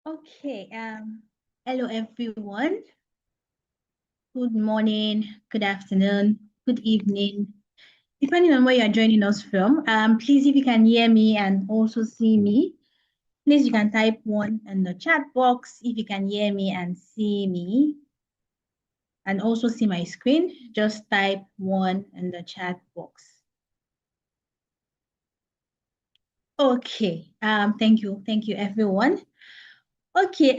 Okay, hello everyone. Good morning, good afternoon, good evening, depending on where you're joining us from. Please, if you can hear me and also see me, please you can type 1 in the chat box if you can hear me and see me. And also see my screen, just type 1 in the chat box. Okay, thank you everyone. Okay,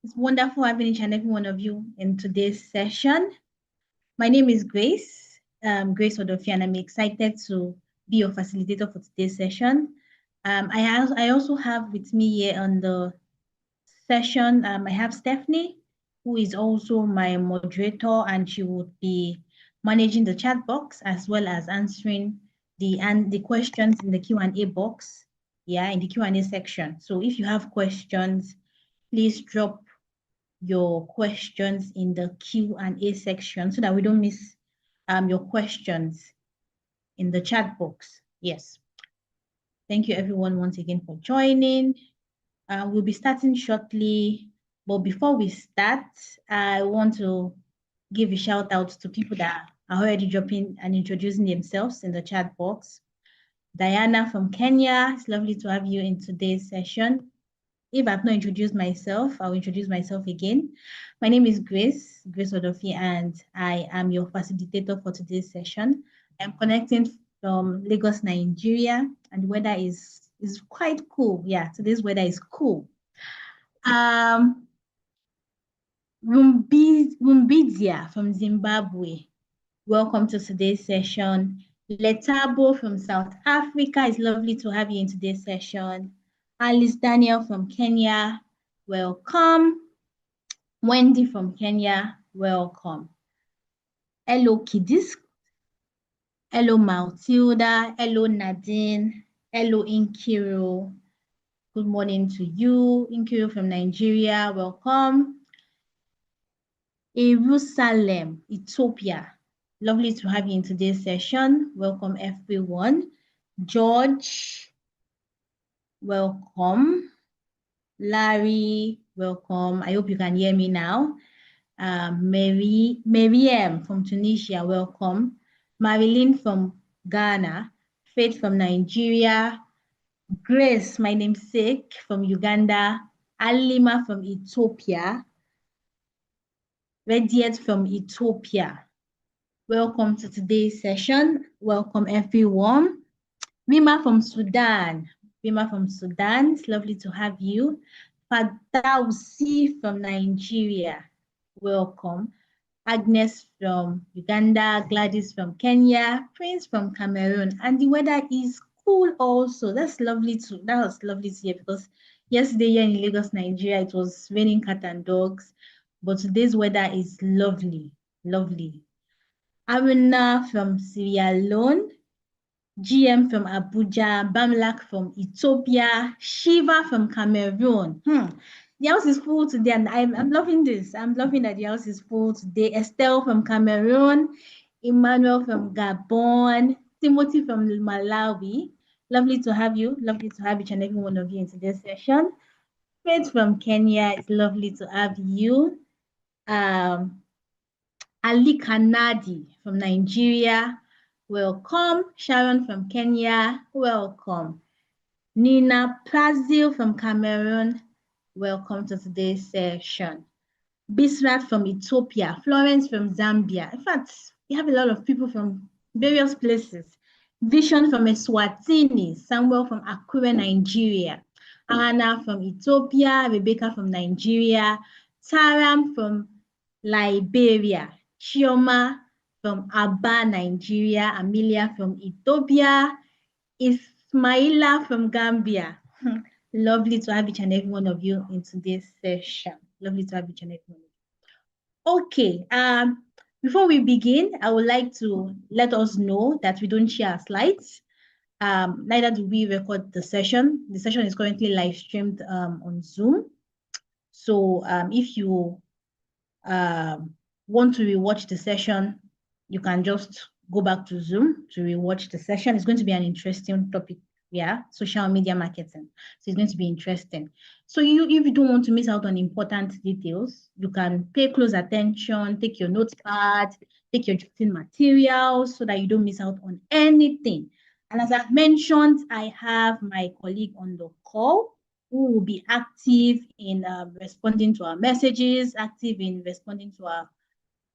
it's wonderful having each and every one of you in today's session. My name is Grace, Grace Odofia, and I'm excited to be your facilitator for today's session. I also have with me here on the session, I have Stephanie, who is also my moderator, and she would be managing the chat box as well as answering the questions in the Q&A box, in the Q&A section. So if you have questions, please drop your questions in the Q&A section so that we don't miss your questions in the chat box. Yes. Thank you everyone once again for joining. We'll be starting shortly, but before we start, I want to give a shout out to people that are already dropping and introducing themselves in the chat box. Diana from Kenya, it's lovely to have you in today's session. If I've not introduced myself, I'll introduce myself again. My name is Grace Odofi, and I am your facilitator for today's session. I'm connecting from Lagos, Nigeria, and the weather is quite cool. Yeah, today's weather is cool. Rumbidia from Zimbabwe, welcome to today's session. Letabo from South Africa, it's lovely to have you in today's session. Alice Daniel from Kenya, welcome. Wendy from Kenya, welcome. Hello Kidis, hello Matilda, hello Nadine, hello Inkiru. Good morning to you. Inkiru from Nigeria, welcome. Jerusalem, Ethiopia. Lovely to have you in today's session. Welcome everyone. George, welcome. Larry, welcome. I hope you can hear me now. Maryam from Tunisia, welcome. Marilyn from Ghana. Faith from Nigeria. Grace, my namesake, from Uganda. Alima from Ethiopia. Rediet from Ethiopia. Welcome to today's session. Welcome everyone. Rima from Sudan. Rima from Sudan, it's lovely to have you. Fadausi from Nigeria, welcome. Agnes from Uganda, Gladys from Kenya, Prince from Cameroon, and the weather is cool also. That was lovely to hear, because yesterday here in Lagos, Nigeria, it was raining cat and dogs, but today's weather is lovely, lovely. Aruna from Sierra Leone, GM from Abuja, Bamlak from Ethiopia, Shiva from Cameroon. The house is full today, and I'm loving this. I'm loving that the house is full today. Estelle from Cameroon, Emmanuel from Gabon, Timothy from Malawi. Lovely to have you. Lovely to have each and every one of you in today's session. Faith from Kenya, it's lovely to have you. Ali Kanadi from Nigeria, welcome. Sharon from Kenya, welcome. Nina Brazil from Cameroon, welcome to today's session. Bisrat from Ethiopia, Florence from Zambia. In fact, we have a lot of people from various places. Vision from Eswatini, Samuel from Akure, Nigeria. Anna from Ethiopia, Rebecca from Nigeria, Taram from Liberia, Chioma from Aba, Nigeria, Amelia from Ethiopia, Ismaila from Gambia. Lovely to have each and every one of you in today's session. Lovely to have each and every one of you. Okay, before we begin, I would like to let us know that we don't share slides. Neither do we record the session. The session is currently live streamed on Zoom. So if you want to rewatch the session, you can just go back to Zoom to rewatch the session. It's going to be an interesting topic Yeah, social media marketing. So it's going to be interesting. So if you don't want to miss out on important details, you can pay close attention, take your notepad, take your jotting materials so that you don't miss out on anything. And as I've mentioned, I have my colleague on the call who will be active in responding to our messages, active in responding to our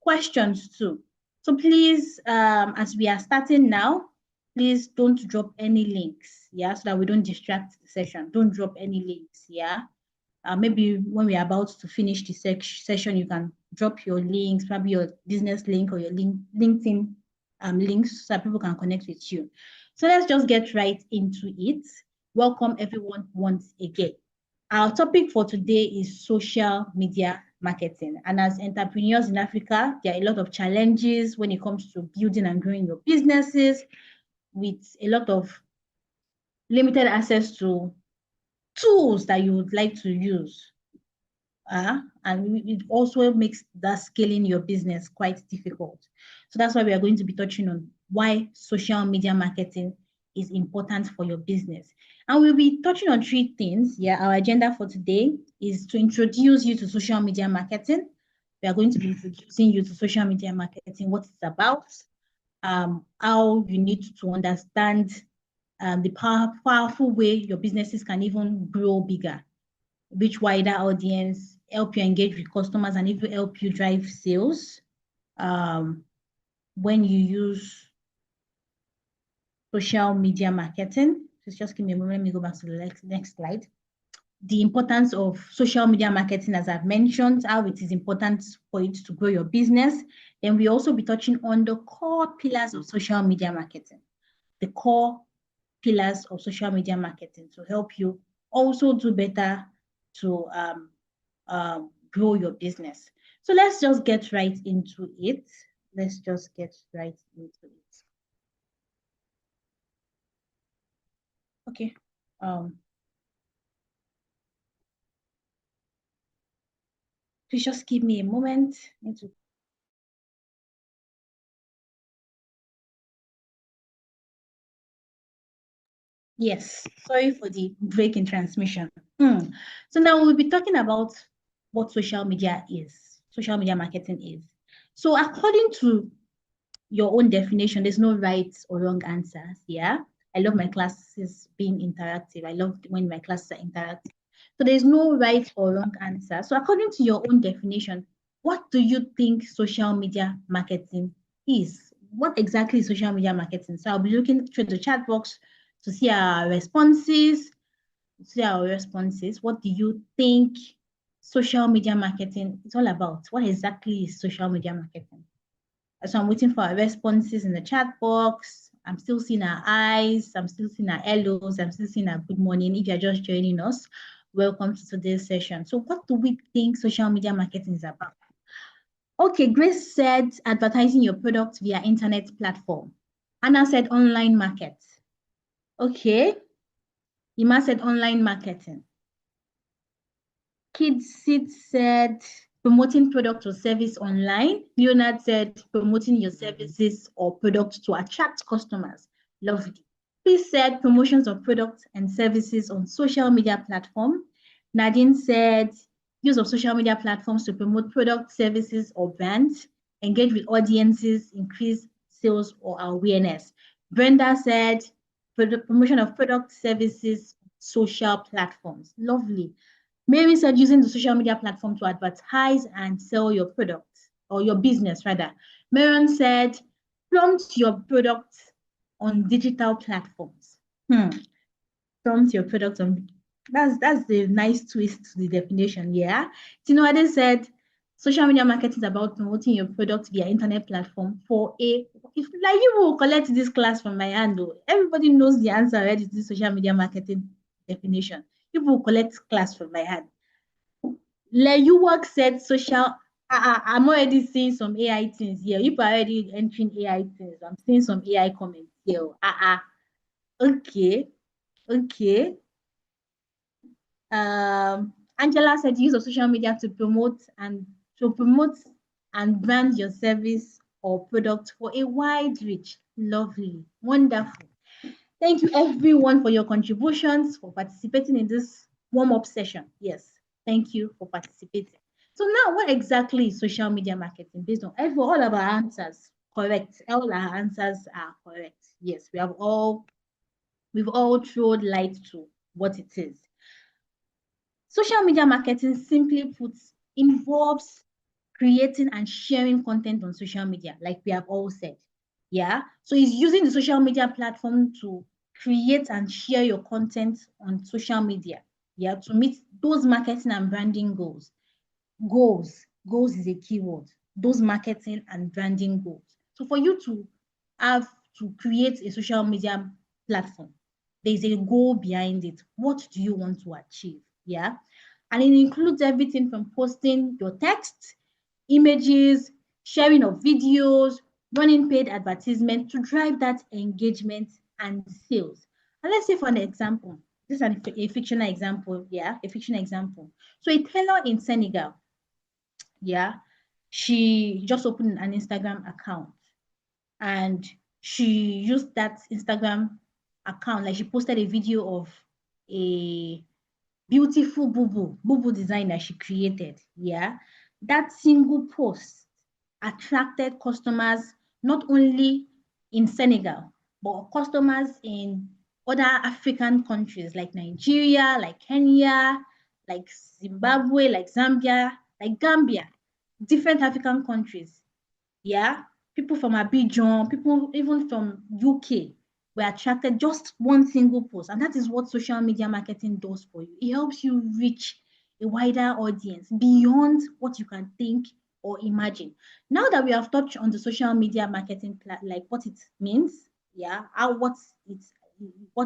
questions too. So please, as we are starting now, please don't drop any links, yeah, so that we don't distract the session. Don't drop any links, yeah. Maybe when we are about to finish the session, you can drop your links, probably your business link or your LinkedIn links so that people can connect with you. So let's just get right into it. Welcome everyone once again. Our topic for today is social media marketing. And as entrepreneurs in Africa, there are a lot of challenges when it comes to building and growing your businesses with a lot of limited access to tools that you would like to use. And it also makes that scaling your business quite difficult. So that's why we are going to be touching on why social media marketing is important for your business. And we'll be touching on three things. Yeah, our agenda for today is to introduce you to social media marketing. We are going to be introducing you to social media marketing, what it's about, how you need to understand the powerful way your businesses can even grow bigger, reach wider audience, help you engage with customers, and even help you drive sales when you use social media marketing. Just give me a moment. Let me go back to the next slide. The importance of social media marketing, as I've mentioned, how it is important for it to grow your business. Then we also be touching on the core pillars of social media marketing. The core pillars of social media marketing to help you also do better to grow your business. So let's just get right into it. Let's just get right into it. Okay. Please just give me a moment. Yes, sorry for the break in transmission. So now we'll be talking about what social media is, social media marketing is. So according to your own definition, there's no right or wrong answers. Yeah, I love my classes being interactive. I love when my classes are interactive. So there's no right or wrong answer. So according to your own definition, what do you think social media marketing is? What exactly is social media marketing? So I'll be looking through the chat box to see our responses. What do you think social media marketing is all about? What exactly is social media marketing? So I'm waiting for our responses in the chat box. I'm still seeing our eyes. I'm still seeing our hellos. I'm still seeing our good morning. If you're just joining us, welcome to today's session. So what do we think social media marketing is about? Okay, Grace said advertising your product via internet platform. Anna said online market. Okay. Ima said online marketing. Kidsit said promoting product or service online. Leonard said promoting your services or product to attract customers. Lovely. Chris said promotions of products and services on social media platform. Nadine said use of social media platforms to promote product, services, or brands, engage with audiences, increase sales or awareness. Brenda said promotion of product, services, social platforms. Lovely. Mary said using the social media platform to advertise and sell your product or your business rather. Marion said prompt your product on digital platforms. Prompt your product on, that's the nice twist to the definition, yeah. Tinuade said social media marketing is about promoting your product via internet platform for if like you will collect this class from my hand though. Everybody knows the answer already to the social media marketing definition. You will collect class from my hand. Work said social. I'm already seeing some AI things here. You are already entering AI things. I'm seeing some AI comments here. Okay. Okay. Angela said use of social media to promote and brand your service or product for a wide reach. Lovely. Wonderful. Thank you everyone for your contributions, for participating in this warm-up session. Yes, thank you for participating. So now, what exactly is social media marketing? Based on all of our answers, correct. All our answers are correct. Yes, we've all thrown light to what it is. Social media marketing, simply put, involves creating and sharing content on social media, like we have all said. Yeah. So it's using the social media platform to create and share your content on social media. Yeah, to meet those marketing and branding goals. Goals is a keyword. Those marketing and branding goals. So for you to have to create a social media platform, there's a goal behind it. What do you want to achieve? Yeah. And it includes everything from posting your text, images, sharing of videos, running paid advertisement to drive that engagement and sales. And let's say for an example, this is a fictional example, yeah, a fictional example. So a tailor in Senegal, yeah, she just opened an Instagram account and she used that Instagram account, like she posted a video of a beautiful boo design that she created. Yeah, that single post attracted customers not only in Senegal, but customers in other African countries like Nigeria, like Kenya, like Zimbabwe, like Zambia, like Gambia, different African countries. Yeah, people from Abidjan, people even from UK were attracted just one single post. And that is what social media marketing does for you. It helps you reach a wider audience beyond what you can think or imagine. Now that we have touched on the social media marketing, like what it means, yeah, how what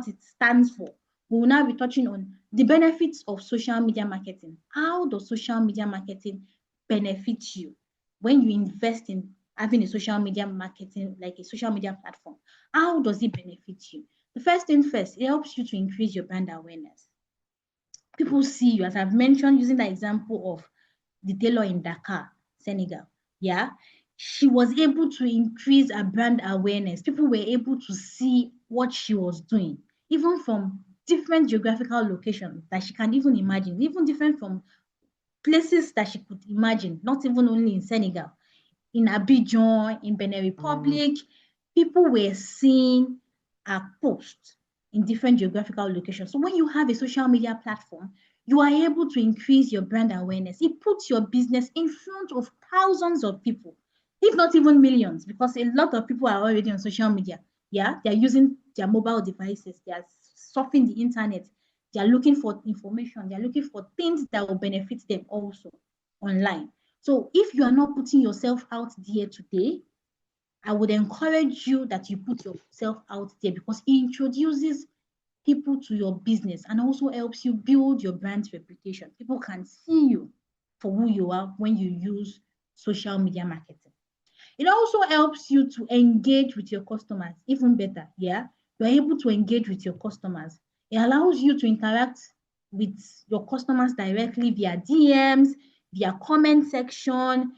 it stands for, we will now be touching on the benefits of social media marketing. How does social media marketing benefit you when you invest in having a social media marketing, like a social media platform? How does it benefit you? The first thing first, it helps you to increase your brand awareness. People see you, as I've mentioned, using the example of the tailor in Dakar, Senegal. Yeah, she was able to increase her brand awareness. People were able to see what she was doing, even from different geographical locations that she can even imagine, even different from places that she could imagine, not even only in Senegal, in Abidjan, in Benin Republic, people were seeing a post in different geographical locations. So when you have a social media platform, you are able to increase your brand awareness. It puts your business in front of thousands of people, if not even millions, because a lot of people are already on social media. Yeah, they're using their mobile devices, they're surfing the internet, they're looking for information, they're looking for things that will benefit them also online. So if you are not putting yourself out there today, I would encourage you that you put yourself out there, because it introduces people to your business and also helps you build your brand reputation. People can see you for who you are when you use social media marketing. It also helps you to engage with your customers even better. Yeah, you're able to engage with your customers. It allows you to interact with your customers directly via DMs, via comment section,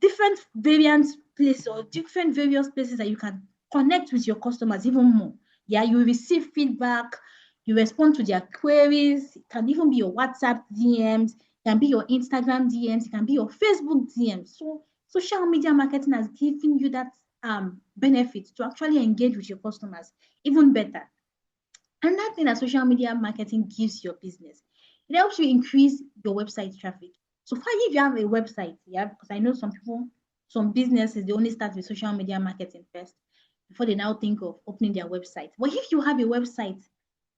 different variant places or different various places that you can connect with your customers even more. Yeah, you receive feedback, you respond to their queries. It can even be your WhatsApp DMs, it can be your Instagram DMs, it can be your Facebook DMs. So social media marketing has given you that benefit to actually engage with your customers even better. Another thing that social media marketing gives your business, it helps you increase your website traffic. So far, if you have a website, yeah, because I know some people, some businesses, they only start with social media marketing first before they now think of opening their website. But if you have a website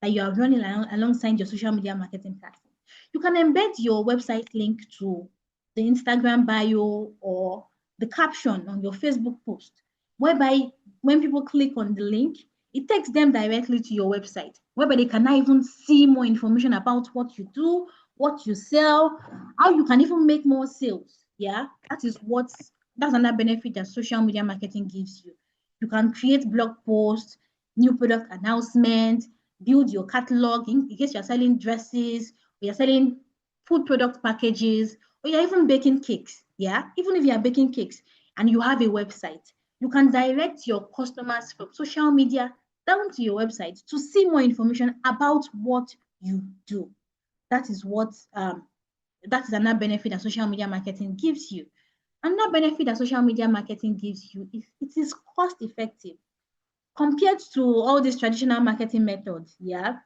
that you are running alongside your social media marketing platform, you can embed your website link to the Instagram bio or the caption on your Facebook post, whereby when people click on the link, it takes them directly to your website, whereby they can now even see more information about what you do, what you sell, how you can even make more sales. Yeah, that's another benefit that social media marketing gives you. You can create blog posts, new product announcements, build your catalog in case you're selling dresses, or you're selling food product packages, or you're even baking cakes. Yeah, even if you're baking cakes and you have a website, you can direct your customers from social media down to your website to see more information about what you do. That is what that is another benefit that social media marketing gives you. Another benefit that social media marketing gives you is it is cost effective compared to all these traditional marketing methods. Yeah,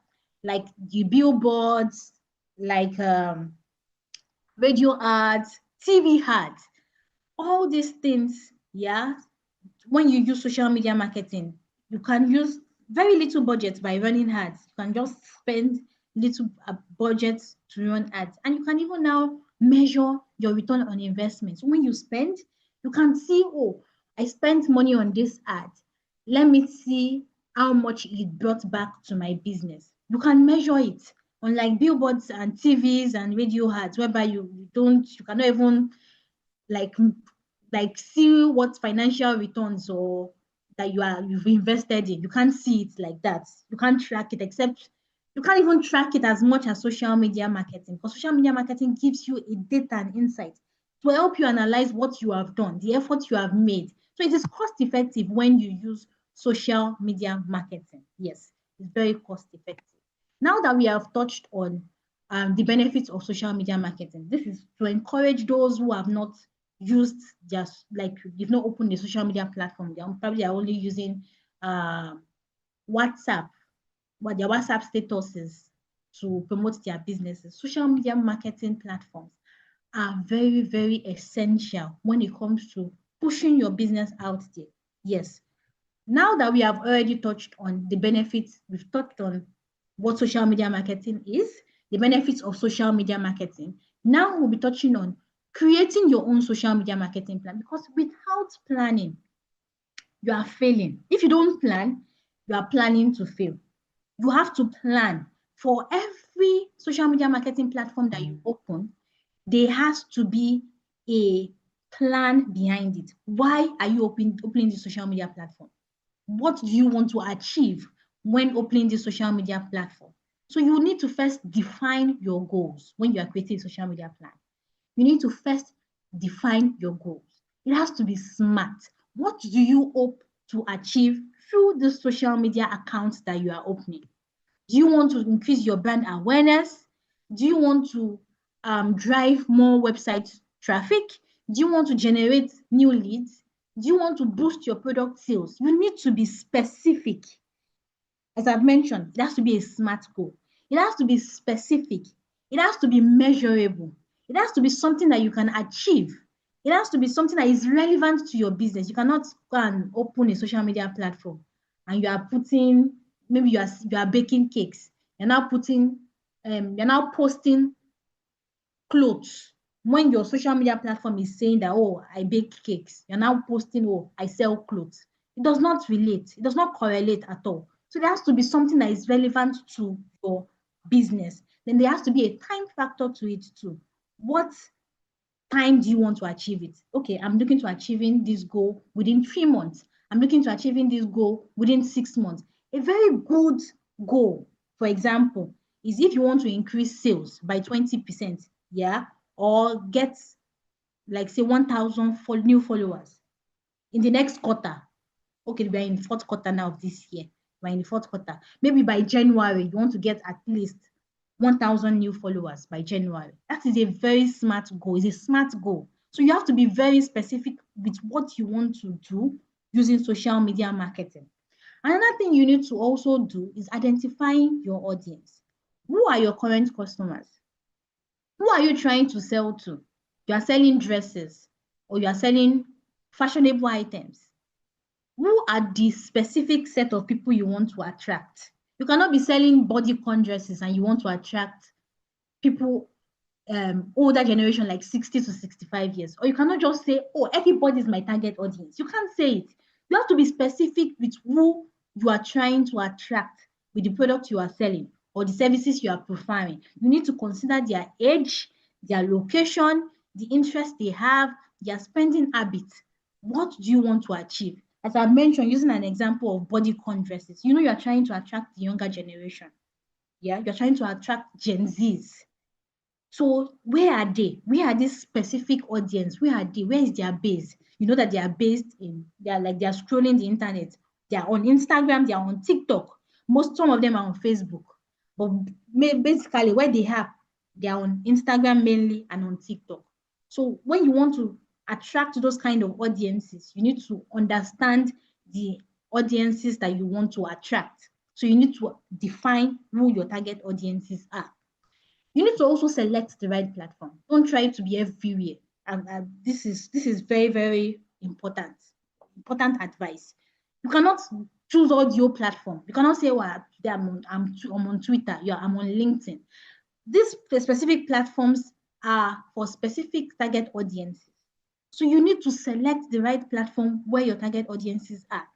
like the billboards, like radio ads, TV ads, all these things. Yeah, when you use social media marketing, you can use very little budget by running ads. You can just spend little budget to run ads, and you can even now measure your return on investment. So when you spend, you can see, oh, I spent money on this ad. Let me see how much it brought back to my business. You can measure it. Unlike billboards and TVs and radio ads, whereby you cannot even like like see what financial returns or that you've invested in. You can't see it like that. You can't track it, except you can't even track it as much as social media marketing, because social media marketing gives you a data and insight to help you analyze what you have done, the effort you have made. So it is cost effective when you use social media marketing. Yes, it's very cost effective. Now that we have touched on the benefits of social media marketing, this is to encourage those who have not used just like they've not opened the social media platform. They probably are only using WhatsApp, what their WhatsApp statuses to promote their businesses. Social media marketing platforms are very, very essential when it comes to pushing your business out there. Yes. Now that we have already touched on the benefits, we've touched on what social media marketing is, the benefits of social media marketing. Now we'll be touching on creating your own social media marketing plan, because without planning, you are failing. If you don't plan, you are planning to fail. You have to plan. For every social media marketing platform that you open, there has to be a plan behind it. Why are you opening the social media platform? What do you want to achieve when opening the social media platform? So you need to first define your goals when you are creating a social media plan. You need to first define your goals. It has to be smart. What do you hope to achieve through the social media accounts that you are opening? Do you want to increase your brand awareness? Do you want to drive more website traffic? Do you want to generate new leads? Do you want to boost your product sales? You need to be specific. As I've mentioned, it has to be a smart goal. It has to be specific. It has to be measurable. It has to be something that you can achieve. It has to be something that is relevant to your business. You cannot go and open a social media platform and you are putting, maybe you are baking cakes. You're now posting clothes. When your social media platform is saying that, oh, I bake cakes, you're now posting, oh, I sell clothes. It does not relate. It does not correlate at all. So there has to be something that is relevant to your business. Then there has to be a time factor to it too. What time do you want to achieve it? Okay, I'm looking to achieving this goal within 3 months. I'm looking to achieving this goal within 6 months. A very good goal, for example, is if you want to increase sales by 20%, yeah, or get like say 1,000 new followers in the next quarter. Okay, we're in the fourth quarter now of this year. We're in the fourth quarter. Maybe by January, you want to get at least 1,000 new followers by January. That is a very smart goal. It's a smart goal. So you have to be very specific with what you want to do using social media marketing. Another thing you need to also do is identifying your audience. Who are your current customers? Who are you trying to sell to? You are selling dresses or you are selling fashionable items. Who are the specific set of people you want to attract? You cannot be selling bodycon dresses and you want to attract people older generation, like 60 to 65 years. Or you cannot just say, oh, everybody is my target audience. You can't say it. You have to be specific with who you are trying to attract with the product you are selling or the services you are providing. You need to consider their age, their location, the interest they have, their spending habits. What do you want to achieve? As I mentioned, using an example of bodycon dresses, you know you're trying to attract the younger generation. Yeah, you're trying to attract Gen Zs. So where are they? Where are this specific audience? Where are they? Where is their base? You know that they are based in, they are scrolling the internet They are on Instagram, they are on TikTok. Some of them are on Facebook. But basically, where they are on Instagram mainly and on TikTok. So when you want to attract those kind of audiences, you need to understand the audiences that you want to attract. So you need to define who your target audiences are. You need to also select the right platform. Don't try to be everywhere. And this is very, very important. Important advice. You cannot choose audio platform. You cannot say, well, I'm on Twitter, yeah, I'm on LinkedIn. These specific platforms are for specific target audiences. So you need to select the right platform where your target audiences are.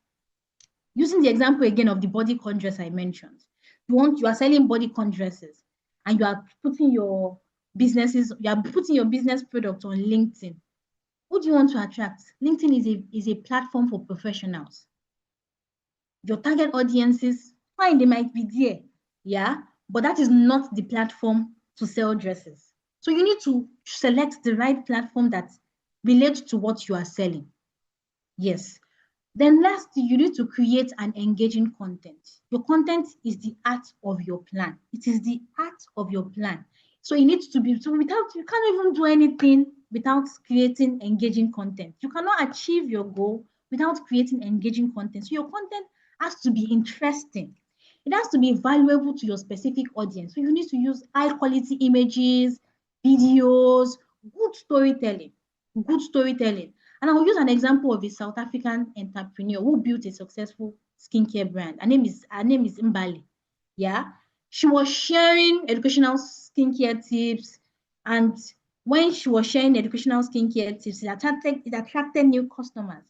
Using the example again of the bodycon dress I mentioned, you are selling bodycon dresses and you are putting your business product on LinkedIn. Who do you want to attract? LinkedIn is a platform for professionals. Your target audiences, fine, they might be there, yeah, but that is not the platform to sell dresses. So you need to select the right platform that relates to what you are selling. Yes. Then lastly, you need to create an engaging content. Your content is the art of your plan. It is the art of your plan. So it needs to be, you can't even do anything without creating engaging content. You cannot achieve your goal without creating engaging content. So your content has to be interesting. It has to be valuable to your specific audience. So you need to use high quality images, videos, good storytelling, good storytelling. And I'll use an example of a South African entrepreneur who built a successful skincare brand. Her name is Mbali. Yeah. She was sharing educational skincare tips. And when she was sharing educational skincare tips, it attracted new customers.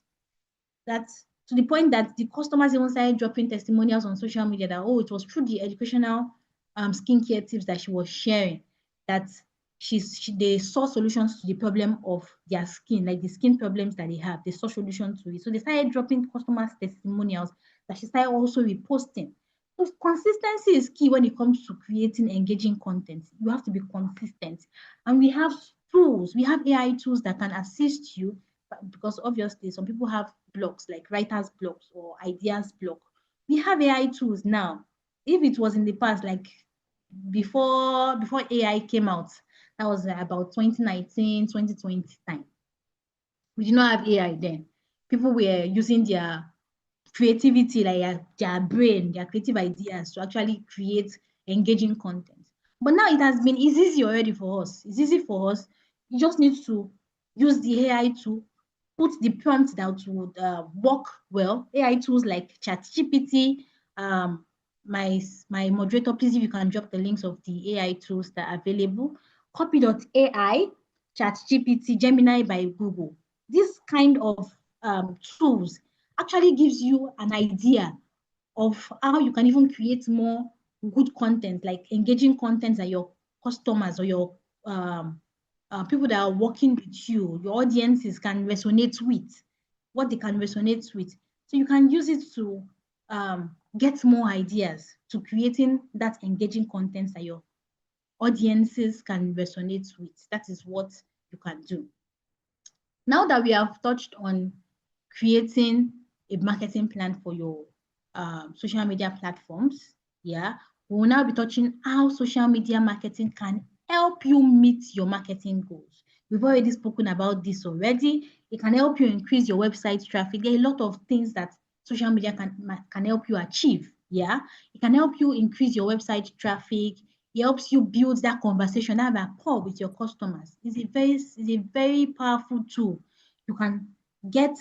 That's to the point that the customers even started dropping testimonials on social media that, oh, it was through the educational skincare tips that she was sharing that they saw solutions to the problem of their skin, like the skin problems that they have. They saw solutions to it. So they started dropping customers' testimonials that she started also reposting. So consistency is key when it comes to creating engaging content. You have to be consistent. And we have tools, we have AI tools that can assist you because obviously some people have blogs like writer's blogs or ideas blog. We have AI tools now. If it was in the past, like before AI came out, that was about 2019, 2020 time. We did not have AI then. People were using their creativity, like their brain, their creative ideas to actually create engaging content. But now it's easy already for us. It's easy for us. You just need to use the AI to put the prompt that would work well. AI tools like ChatGPT, my moderator, please, if you can drop the links of the AI tools that are available. Copy.ai, ChatGPT, Gemini by Google. This kind of tools actually gives you an idea of how you can even create more good content, like engaging content that your customers or your people that are working with you, your audiences can resonate with, what they can resonate with. So you can use it to get more ideas to creating that engaging content that your audiences can resonate with. That is what you can do. Now that we have touched on creating a marketing plan for your social media platforms, yeah, we will now be touching how social media marketing can help you meet your marketing goals. We've already spoken about this already. It can help you increase your website traffic. There are a lot of things that social media can help you achieve. Yeah, it can help you increase your website traffic. It helps you build that conversation, that rapport with your customers. It's a very powerful tool. You can get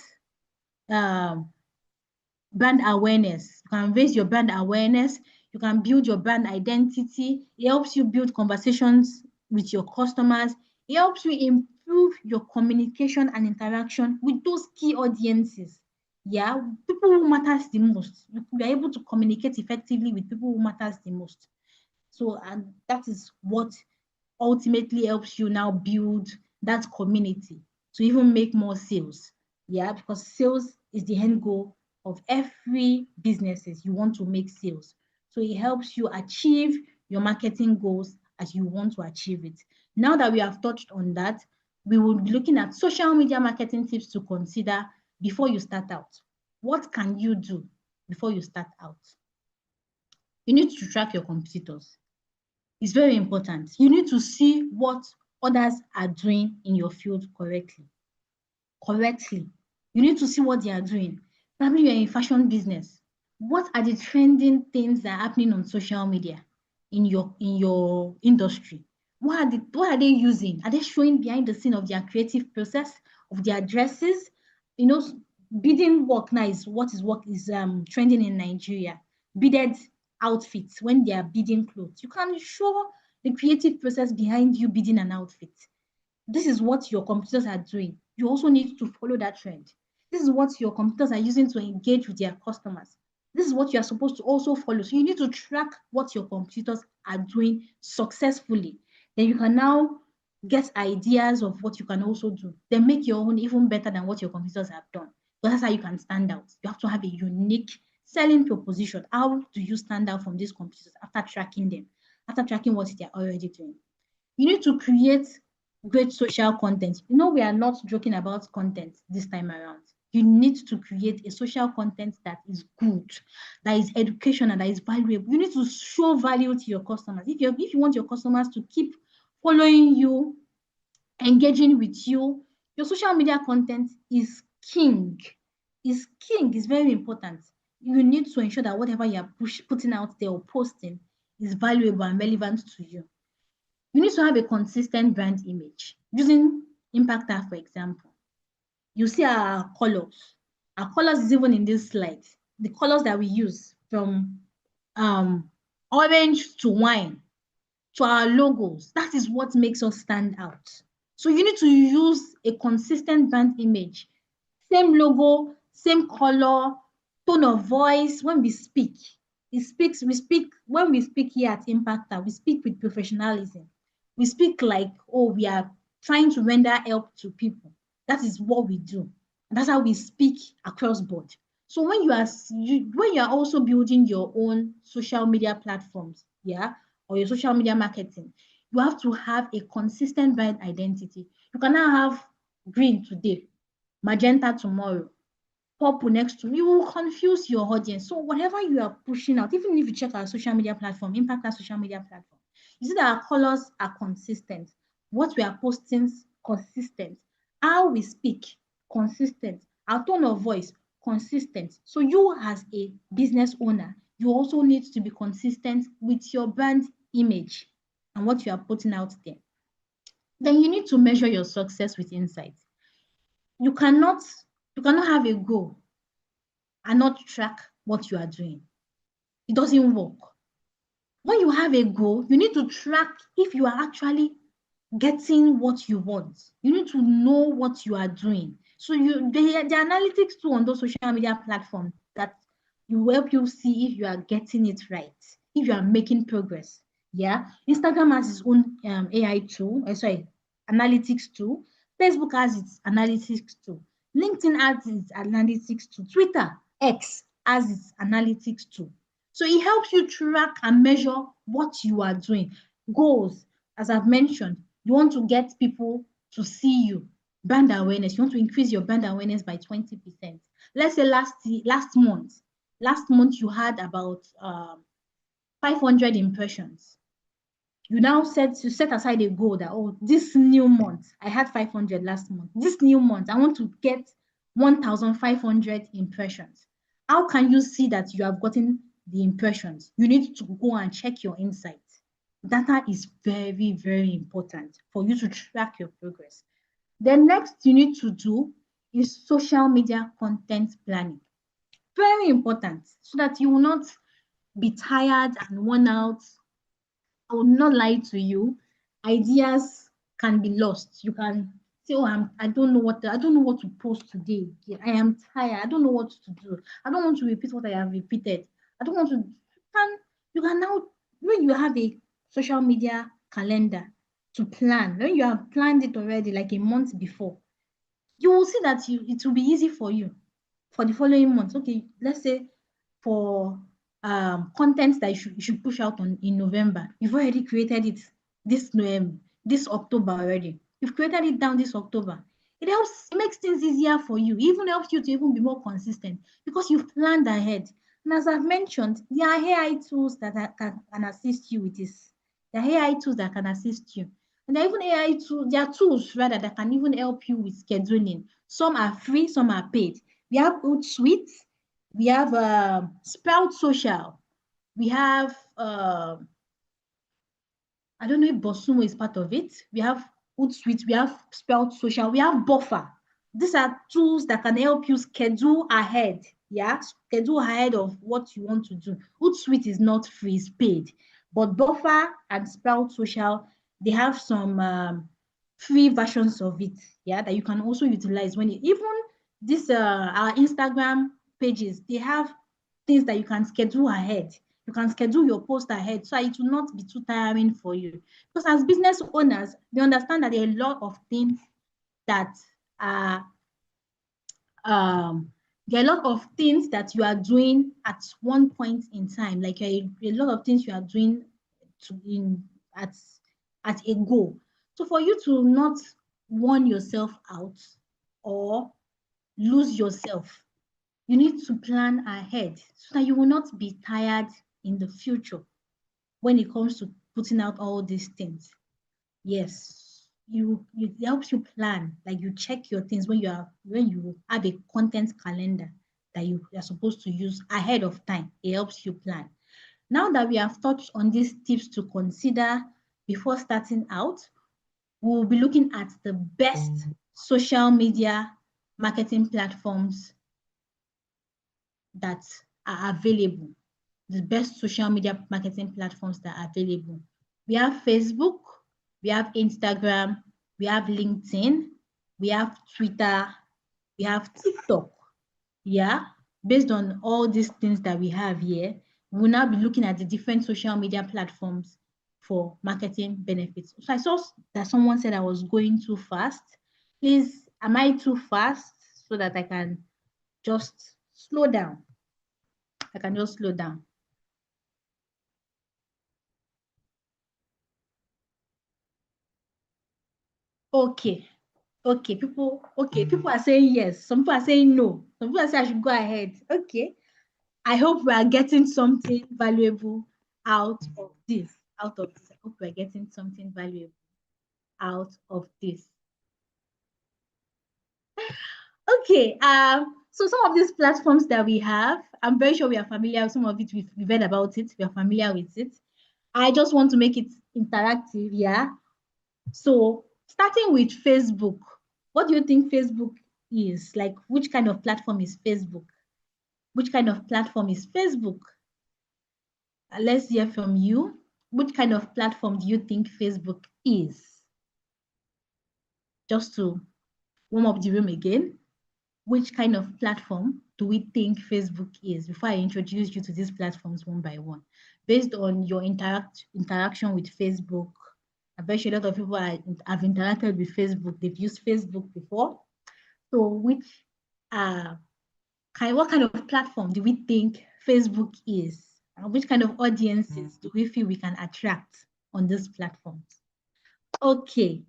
brand awareness. You can raise your brand awareness. You can build your brand identity. It helps you build conversations with your customers. It helps you improve your communication and interaction with those key audiences. Yeah, people who matters the most. You are able to communicate effectively with people who matters the most. So, and that is what ultimately helps you now build that community to even make more sales. Yeah, because sales is the end goal of every businesses. You want to make sales. So it helps you achieve your marketing goals as you want to achieve it. Now that we have touched on that, we will be looking at social media marketing tips to consider before you start out. What can you do before you start out. You need to track your competitors. It's very important. You need to see what others are doing in your field correctly. You need to see what they are doing. Probably you're in fashion business. What are the trending things that are happening on social media in your industry? What are they using? Are they showing behind the scene of their creative process, of their dresses? You know, bidding work now is trending in Nigeria. Bidded outfits when they are bidding clothes. You can show the creative process behind you bidding an outfit. This is what your competitors are doing. You also need to follow that trend. This is what your competitors are using to engage with their customers. This is what you are supposed to also follow. So you need to track what your competitors are doing successfully. Then you can now get ideas of what you can also do. Then make your own even better than what your competitors have done. But that's how you can stand out. You have to have a unique selling proposition. How do you stand out from these competitors after tracking them, after tracking what they're already doing? You need to create great social content. You know, we are not joking about content this time around. You need to create a social content that is good, that is educational, that is valuable. You need to show value to your customers. If you want your customers to keep following you, engaging with you, your social media content is king. Is king, is very important. You need to ensure that whatever you are putting out there or posting is valuable and relevant to you. You need to have a consistent brand image. Using Impactor, for example, you see our colors. Our colors is even in this slide. The colors that we use from orange to wine to our logos, that is what makes us stand out. So you need to use a consistent brand image. Same logo, same color, tone of voice when we speak. When we speak here at Impactor, we speak with professionalism. We speak like, oh, we are trying to render help to people. That is what we do. That's how we speak across board. So when you are also building your own social media platforms, yeah, or your social media marketing, you have to have a consistent brand identity. You cannot have green today, magenta tomorrow, purple next to you will confuse your audience. So whatever you are pushing out, even if you check our social media platform, impact our social media platform, you see that our colors are consistent. What we are posting consistent. How we speak consistent. Our tone of voice consistent. So you as a business owner, you also need to be consistent with your brand image and what you are putting out there. Then you need to measure your success with insights. You cannot have a goal and not track what you are doing. It doesn't work. When you have a goal, you need to track if you are actually getting what you want. You need to know what you are doing. So the analytics tool on those social media platforms that will help you see if you are getting it right, if you are making progress. Yeah, Instagram has its own AI tool, analytics tool. Facebook has its analytics tool. LinkedIn has its analytics tool. Twitter, X, has its analytics tool. So it helps you track and measure what you are doing. Goals, as I've mentioned, you want to get people to see you. Brand awareness, you want to increase your brand awareness by 20%. Let's say last month you had about 500 impressions. You now set aside a goal that, oh, this new month, I had 500 last month. This new month, I want to get 1,500 impressions. How can you see that you have gotten the impressions? You need to go and check your insights. Data is very, very important for you to track your progress. The next you need to do is social media content planning. Very important, so that you will not be tired and worn out. I will not lie to you. Ideas can be lost. You can say, "Oh, I don't know what to post today. I am tired. I don't know what to do. I don't want to repeat what I have repeated. I don't want to." You can now, when you have a social media calendar to plan, when you have planned it already, like a month before, you will see that it will be easy for you for the following month. Okay, let's say for content that you should push out in November. You've already created it this October already. You've created it down this October. It makes things easier for you. It even helps you to even be more consistent because you've planned ahead. And as I've mentioned, there are AI tools that can assist you with this. There are AI tools that can assist you. And there are even AI tools, there are tools rather that can even help you with scheduling. Some are free, some are paid. We have Hootsuite, we have Sprout Social, we have I don't know if Bosumo is part of it. We have Hootsuite, we have Sprout Social, we have Buffer. These are tools that can help you schedule ahead. Yeah, schedule ahead of what you want to do. Hootsuite is not free, it's paid. But Buffer and Sprout Social, they have some free versions of it. Yeah, that you can also utilize when you even this our Instagram pages, they have things that you can schedule ahead. You can schedule your post ahead so it will not be too tiring for you. Because as business owners, we understand that there are a lot of things that are there are a lot of things that you are doing at one point in time. Like a lot of things you are doing to in at a goal. So for you to not worn yourself out or lose yourself, you need to plan ahead so that you will not be tired in the future when it comes to putting out all these things. Yes, you it helps you plan. Like you check your things when you have a content calendar that you are supposed to use ahead of time. It helps you plan. Now that we have touched on these tips to consider before starting out, we will be looking at the best social media marketing platforms that are available, the best social media marketing platforms that are available. We have Facebook, we have Instagram, we have LinkedIn, we have Twitter, we have TikTok. Yeah, based on all these things that we have here, we'll now be looking at the different social media platforms for marketing benefits. So I saw that someone said I was going too fast. Please, am I too fast so that I can just slow down? I can just slow down. Okay. People are saying yes. Some people are saying no. Some people are saying I should go ahead. Okay. I hope we are getting something valuable out of this. Out of this. I hope we're getting something valuable out of this. Okay. So some of these platforms that we have, I'm very sure we are familiar with some of it. We've read about it. We are familiar with it. I just want to make it interactive. Yeah. So starting with Facebook, what do you think Facebook is? Like, which kind of platform is Facebook? Which kind of platform is Facebook? Let's hear from you. Which kind of platform do you think Facebook is? Just to warm up the room again, which kind of platform do we think Facebook is before I introduce you to these platforms one by one? Based on your interaction with Facebook, I bet you a lot of people have interacted with Facebook. They've used Facebook before. So what kind of platform do we think Facebook is? And which kind of audiences do we feel we can attract on these platforms? Okay.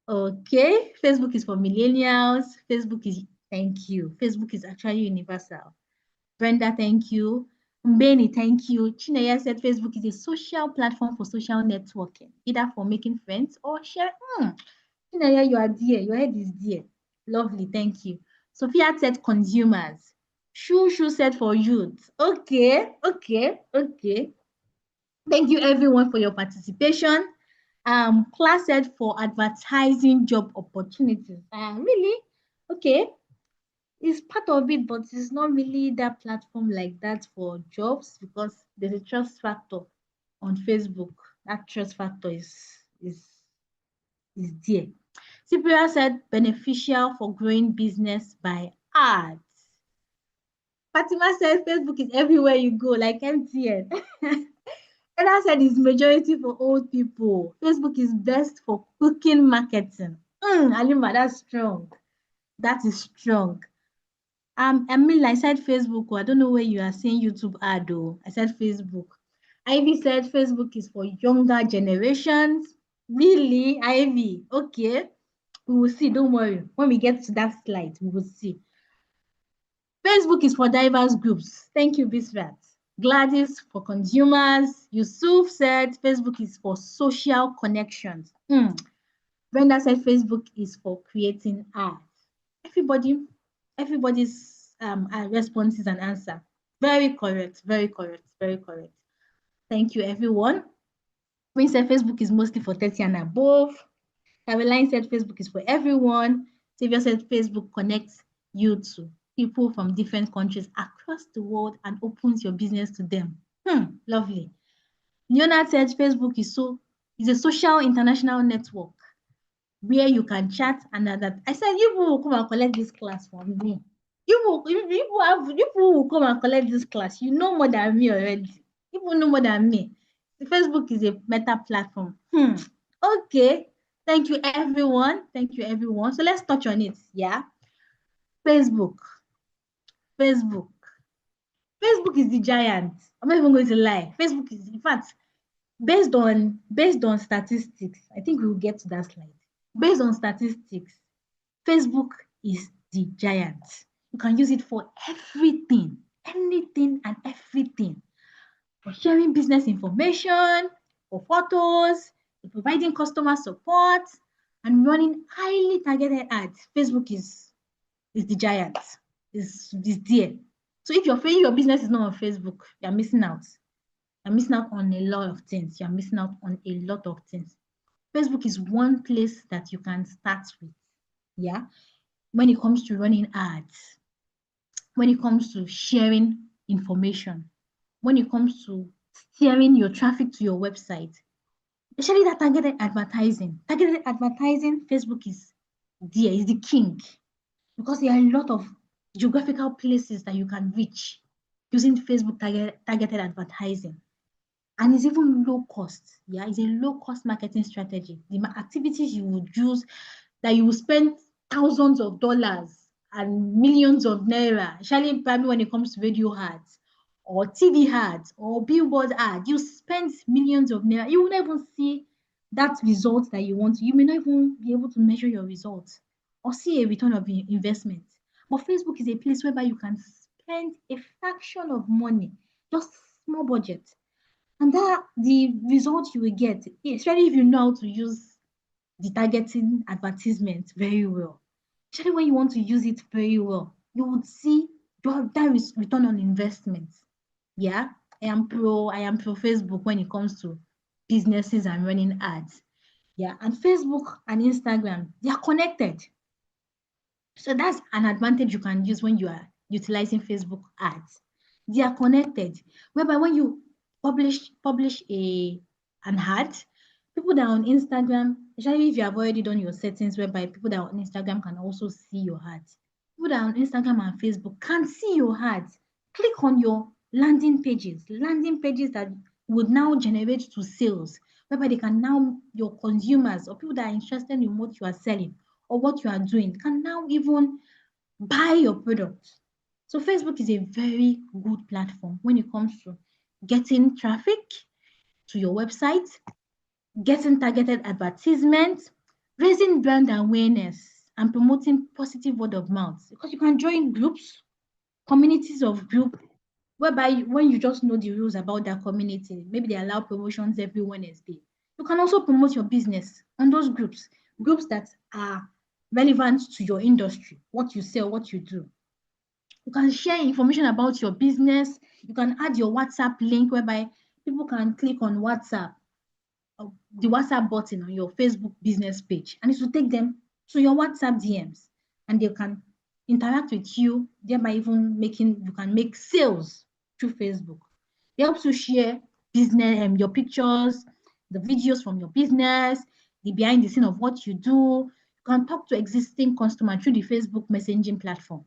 Okay. Facebook is for millennials. Thank you. Facebook is actually universal. Brenda, thank you. Mbeni, thank you. Chinaya said Facebook is a social platform for social networking, either for making friends or share. Chinaya, you are dear. Your head is dear. Lovely, thank you. Sophia said consumers. Shushu said for youth. Okay, okay, okay. Thank you everyone for your participation. Class said for advertising job opportunities. Really? Okay. It's part of it, but it's not really that platform like that for jobs because there's a trust factor on Facebook. That trust factor is there. Cyprian said beneficial for growing business by ads. Fatima said Facebook is everywhere you go, like MTN. Ella said it's majority for old people. Facebook is best for cooking marketing. Alima, that's strong. That is strong. I said Facebook. I don't know where you are saying YouTube ad though. I said Facebook. Ivy said Facebook is for younger generations. Really, Ivy? Okay. We will see. Don't worry. When we get to that slide, we will see. Facebook is for diverse groups. Thank you, Bisrat. Gladys for consumers. Yusuf said Facebook is for social connections. Brenda said Facebook is for creating art. Everybody, everybody's response is an answer. Very correct, very correct, very correct. Thank you, everyone. Queen said Facebook is mostly for 30 and above. Caroline said Facebook is for everyone. Sylvia said Facebook connects you to people from different countries across the world and opens your business to them. Lovely. Leonard said Facebook is a social international network where you can chat and that. I said, you will come and collect this class from me. You will come and collect this class. You know more than me already. People know more than me. Facebook is a meta platform. Okay. Thank you, everyone. Thank you, everyone. So let's touch on it. Yeah. Facebook. Facebook. Facebook is the giant. I'm not even going to lie. Facebook is, in fact, based on statistics, I think we will get to that slide. Based on statistics, Facebook is the giant. You can use it for everything, anything and everything. For sharing business information, for photos, for providing customer support, and running highly targeted ads. Facebook is the giant, is there. So if you're failing your business is not on Facebook, you're missing out. You're missing out on a lot of things. You're missing out on a lot of things. Facebook is one place that you can start with. Yeah. When it comes to running ads, when it comes to sharing information, when it comes to steering your traffic to your website, especially that targeted advertising. Targeted advertising, Facebook is there, is the king because there are a lot of geographical places that you can reach using Facebook targeted advertising. And it's even low cost. Yeah, it's a low cost marketing strategy. The activities you would use that you will spend thousands of dollars and millions of naira, especially probably when it comes to radio ads or TV ads or billboard ads, you spend millions of naira. You will not even see that result that you want. You may not even be able to measure your results or see a return of investment. But Facebook is a place whereby you can spend a fraction of money, just small budget. And that the result you will get, especially if you know how to use the targeting advertisement very well. Especially when you want to use it very well, you would see that is return on investment. Yeah, I am pro Facebook when it comes to businesses and running ads. Yeah, and Facebook and Instagram, they are connected. So that's an advantage you can use when you are utilizing Facebook ads. They are connected, whereby when you publish an ad, people that are on Instagram, especially if you have already done your settings whereby people that are on Instagram can also see your ads. People that are on Instagram and Facebook can see your ads. Click on your landing pages that would now generate to sales, whereby they can now, your consumers or people that are interested in what you are selling or what you are doing can now even buy your product. So Facebook is a very good platform when it comes to getting traffic to your website, getting targeted advertisements, raising brand awareness, and promoting positive word of mouth. Because you can join groups, communities of group, whereby when you just know the rules about that community, maybe they allow promotions every Wednesday. You can also promote your business on those groups that are relevant to your industry, what you sell, what you do. You can share information about your business. You can add your WhatsApp link whereby people can click on WhatsApp, the WhatsApp button on your Facebook business page, and it will take them to your WhatsApp DMs, and they can interact with you, thereby even you can make sales through Facebook. It helps you share business, your pictures, the videos from your business, the behind the scene of what you do. You can talk to existing customers through the Facebook messaging platform.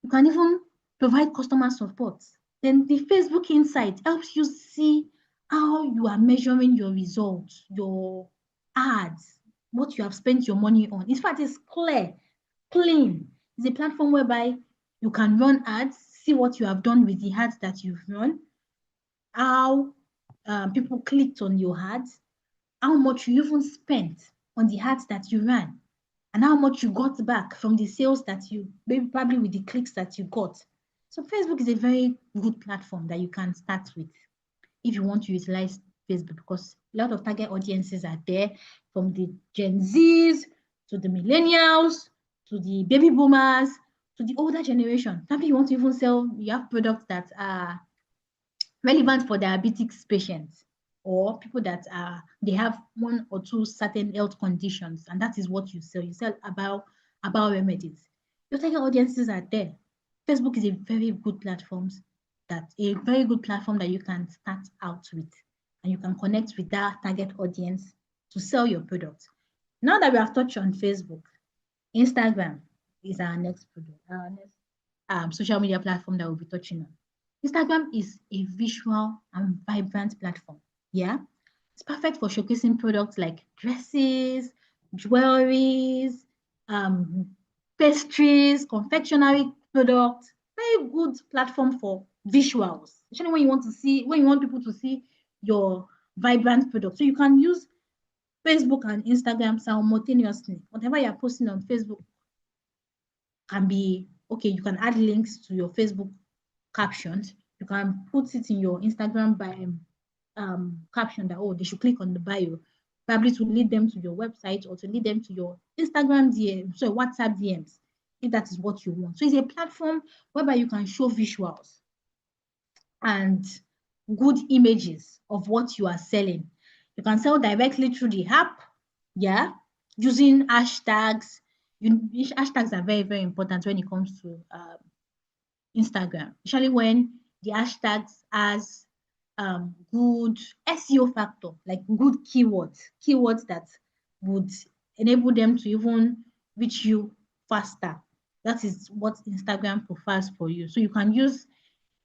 You can even provide customer support. Then the Facebook Insight helps you see how you are measuring your results, your ads, what you have spent your money on. In fact, it's clear, clean. It's a platform whereby you can run ads, see what you have done with the ads that you've run, how people clicked on your ads, how much you even spent on the ads that you ran. and how much you got back from the sales that you, maybe probably with the clicks that you got. So Facebook is a very good platform that you can start with if you want to utilize Facebook, because a lot of target audiences are there, from the Gen Zs to the millennials to the baby boomers to the older generation. Probably you want to even sell, you have products that are relevant for diabetes patients or people that are, they have one or two certain health conditions, and that is what you sell. You sell about remedies. Your target audiences are there. Facebook is a very good platform that you can start out with, and you can connect with that target audience to sell your product. Now that we have touched on Facebook, Instagram is our next product, our next social media platform that we'll be touching on. Instagram is a visual and vibrant platform. Yeah, it's perfect for showcasing products like dresses, jewelries, pastries, confectionery products. Very good platform for visuals, especially when you want people to see your vibrant product. So you can use Facebook and Instagram simultaneously. Whatever you're posting on Facebook can be okay. You can add links to your Facebook captions. You can put it in your Instagram by caption that, oh, they should click on the bio, probably to lead them to your website or to lead them to your Instagram DM, so WhatsApp DMs, if that is what you want. So it's a platform whereby you can show visuals and good images of what you are selling. You can sell directly through the app, yeah, using hashtags. Hashtags are very, very important when it comes to Instagram, especially when the hashtags has good SEO factor, like good keywords that would enable them to even reach you faster. That is what Instagram prefers for you. So you can use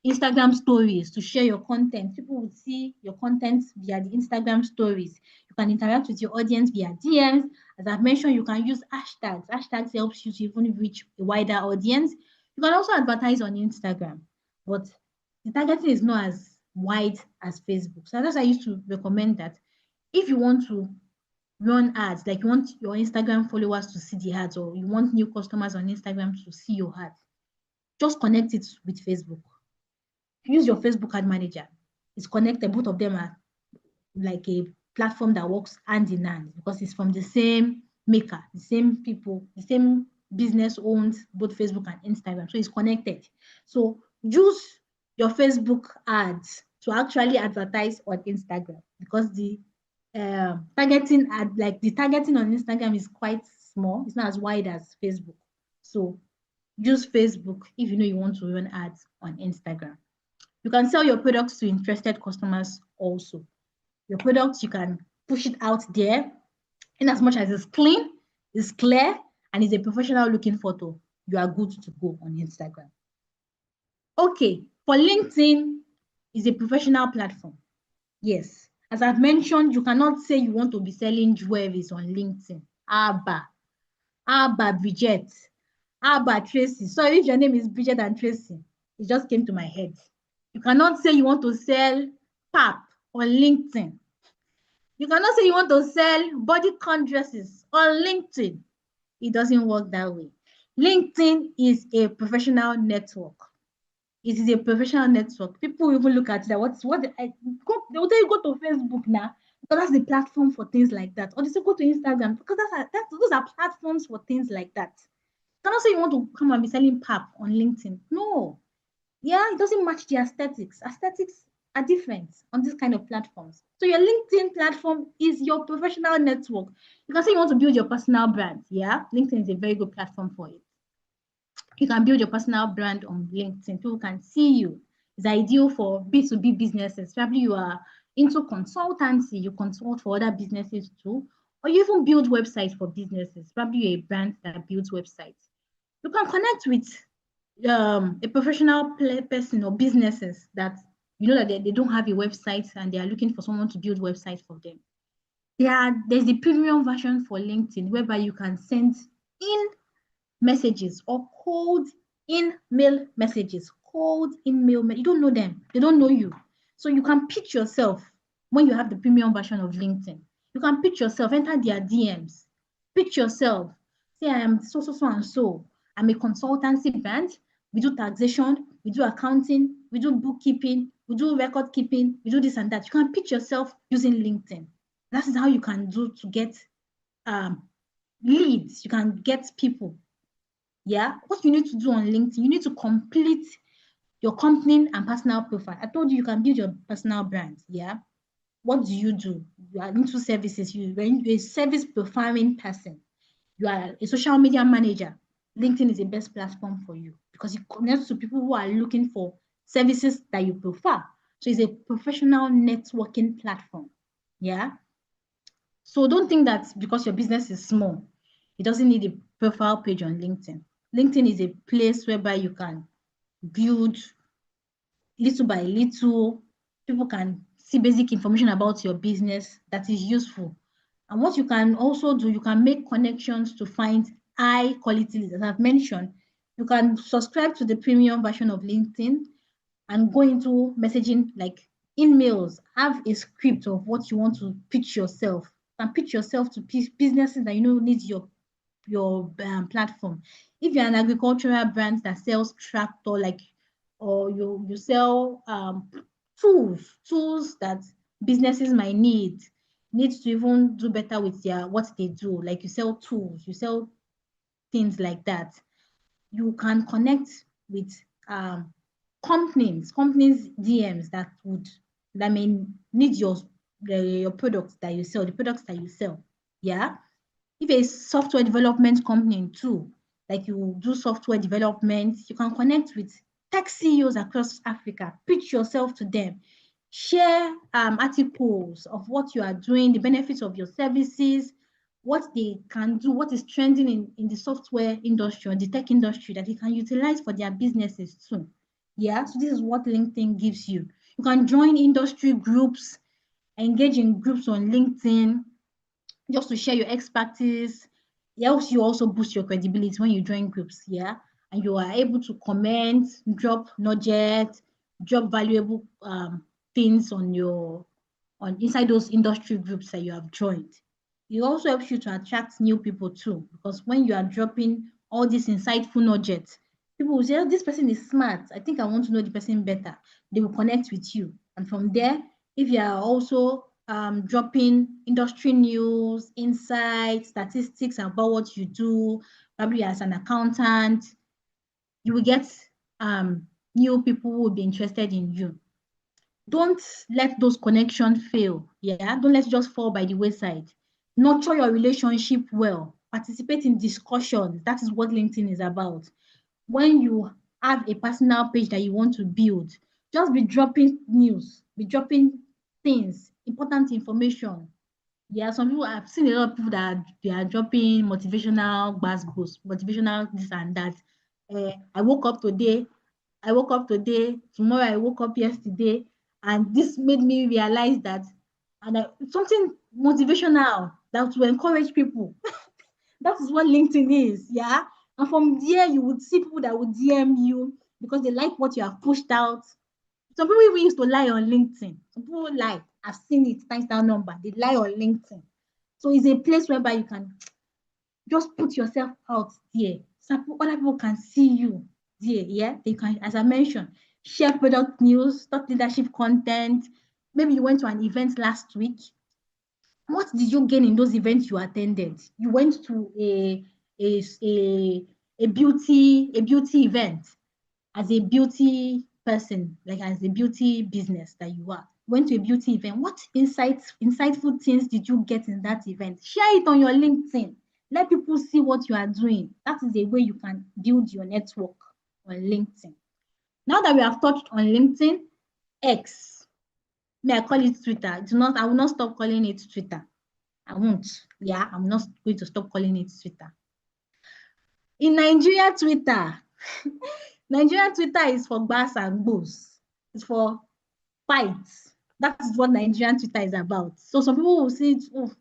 Instagram stories to share your content. People would see your content via the Instagram stories. You can interact with your audience via DMs. As I've mentioned, you can use hashtags. Hashtags helps you to even reach a wider audience. You can also advertise on Instagram, but the targeting is not as wide as Facebook. So that's why I used to recommend that if you want to run ads, like you want your Instagram followers to see the ads, or you want new customers on Instagram to see your ads, just connect it with Facebook. Use your Facebook ad manager. It's connected. Both of them are like a platform that works hand in hand because it's from the same maker, the same people, the same business owns both Facebook and Instagram. So it's connected. So use your Facebook ads to actually advertise on Instagram, because the targeting on Instagram is quite small. It's not as wide as Facebook. So use Facebook if you know you want to run ads on Instagram. You can sell your products to interested customers also. Your products, you can push it out there in as much as it's clean, it's clear, and it's a professional looking photo. You are good to go on Instagram. Okay, for LinkedIn, is a professional platform. Yes, as I've mentioned, you cannot say you want to be selling jewelries on LinkedIn. Abba, Bridget, Abba, Tracy. Sorry if your name is Bridget and Tracy. It just came to my head. You cannot say you want to sell pap on LinkedIn. You cannot say you want to sell bodycon dresses on LinkedIn. It doesn't work that way. LinkedIn is a professional network. It is a professional network. People even look at that. They will tell you go to Facebook now, because that's the platform for things like that. Or they say go to Instagram, because those are platforms for things like that. You cannot say you want to come and be selling pap on LinkedIn. No. Yeah, it doesn't match the aesthetics. Aesthetics are different on this kind of platforms. So your LinkedIn platform is your professional network. You can say you want to build your personal brand. Yeah, LinkedIn is a very good platform for it. You can build your personal brand on LinkedIn. People can see you. It's ideal for B2B businesses. Probably you are into consultancy, you consult for other businesses too, or you even build websites for businesses. Probably you're a brand that builds websites. You can connect with a professional person or businesses that you know that they don't have a website and they are looking for someone to build websites for them. There's the premium version for LinkedIn whereby you can send in messages or cold in-mail messages. You don't know them, they don't know you. So you can pitch yourself when you have the premium version of LinkedIn. You can pitch yourself, enter their DMs, pitch yourself, Say I am so, so, so, and so. I'm a consultancy brand. We do taxation, we do accounting, we do bookkeeping, we do record keeping, we do this and that. You can pitch yourself using LinkedIn. That is how you can do to get um, leads. You can get people. Yeah. What you need to do on LinkedIn, you need to complete your company and personal profile. I told you you can build your personal brand. Yeah. What do? You are into services. You're a service performing person. You are a social media manager. LinkedIn is the best platform for you because it connects to people who are looking for services that you prefer. So it's a professional networking platform. Yeah. So don't think that because your business is small, it doesn't need a profile page on LinkedIn. LinkedIn is a place whereby you can build little by little. People can see basic information about your business that is useful. And what you can also do, you can make connections to find high quality leads. As I've mentioned, you can subscribe to the premium version of LinkedIn and go into messaging like emails, have a script of what you want to pitch yourself and pitch yourself to businesses that you know need your platform. If you're an agricultural brand that sells tractor, like, or you sell tools that businesses might need to even do better with their what they do, like you sell tools, you sell things like that, you can connect with um, companies DMs that may need your products that you sell, the products that you sell. Yeah. If a software development company too, like you do software development, you can connect with tech CEOs across Africa, pitch yourself to them, share articles of what you are doing, the benefits of your services, what they can do, what is trending in the software industry or the tech industry that they can utilize for their businesses too. Yeah, so this is what LinkedIn gives you. You can join industry groups, engage in groups on LinkedIn, just to share your expertise. It helps you also boost your credibility when you join groups, yeah. And you are able to comment, drop nuggets, drop valuable things on inside those industry groups that you have joined. It also helps you to attract new people too, because when you are dropping all these insightful nuggets, people will say, oh, this person is smart. I think I want to know the person better. They will connect with you. And from there, if you are also dropping industry news, insights, statistics about what you do, probably as an accountant, you will get new people who will be interested in you. Don't let those connections fail. Yeah, don't let it just fall by the wayside. Nurture your relationship well. Participate in discussions. That is what LinkedIn is about. When you have a personal page that you want to build, just be dropping news, be dropping things, important information. Yeah, some people, I've seen a lot of people that they are dropping motivational buzz boost, motivational this and that. I woke up today, I woke up today, tomorrow I woke up yesterday, and this made me realize that, and something motivational that will encourage people. That is what LinkedIn is, yeah. And from there, you would see people that would DM you because they like what you have pushed out. Some people even used to lie on LinkedIn. Some people lie. I've seen it, times down number. They lie on LinkedIn. So it's a place whereby you can just put yourself out there. So other people can see you there. Yeah. They can, as I mentioned, share product news, thought leadership content. Maybe you went to an event last week. What did you gain in those events you attended? You went to a, a, a beauty event as a beauty person, like as a beauty business that you are, went to a beauty event. What insightful things did you get in that event? Share it on your LinkedIn. Let people see what you are doing. That is a way you can build your network on LinkedIn. Now that we have touched on LinkedIn, X, may I call it Twitter? I will not stop calling it Twitter. I won't. Yeah, I'm not going to stop calling it Twitter. In Nigeria, Twitter, Nigerian Twitter is for gbas and gbos. It's for fights. That is what Nigerian Twitter is about. So some people will say, oh,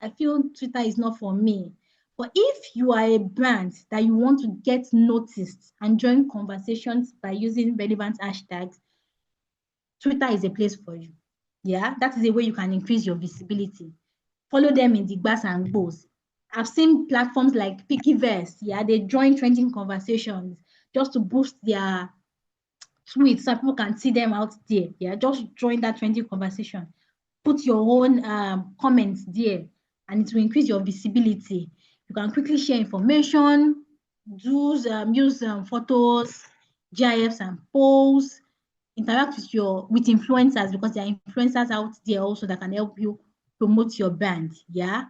I feel Twitter is not for me. But if you are a brand that you want to get noticed and join conversations by using relevant hashtags, Twitter is a place for you. Yeah, that is a way you can increase your visibility. Follow them in the gbas and gbos. I've seen platforms like Pickyverse, yeah, they join trending conversations just to boost their tweets so people can see them out there. Yeah, just join that trending conversation. Put your own comments there, and it will increase your visibility. You can quickly share information, use photos, GIFs, and polls. Interact with influencers because there are influencers out there also that can help you promote your brand. Yeah,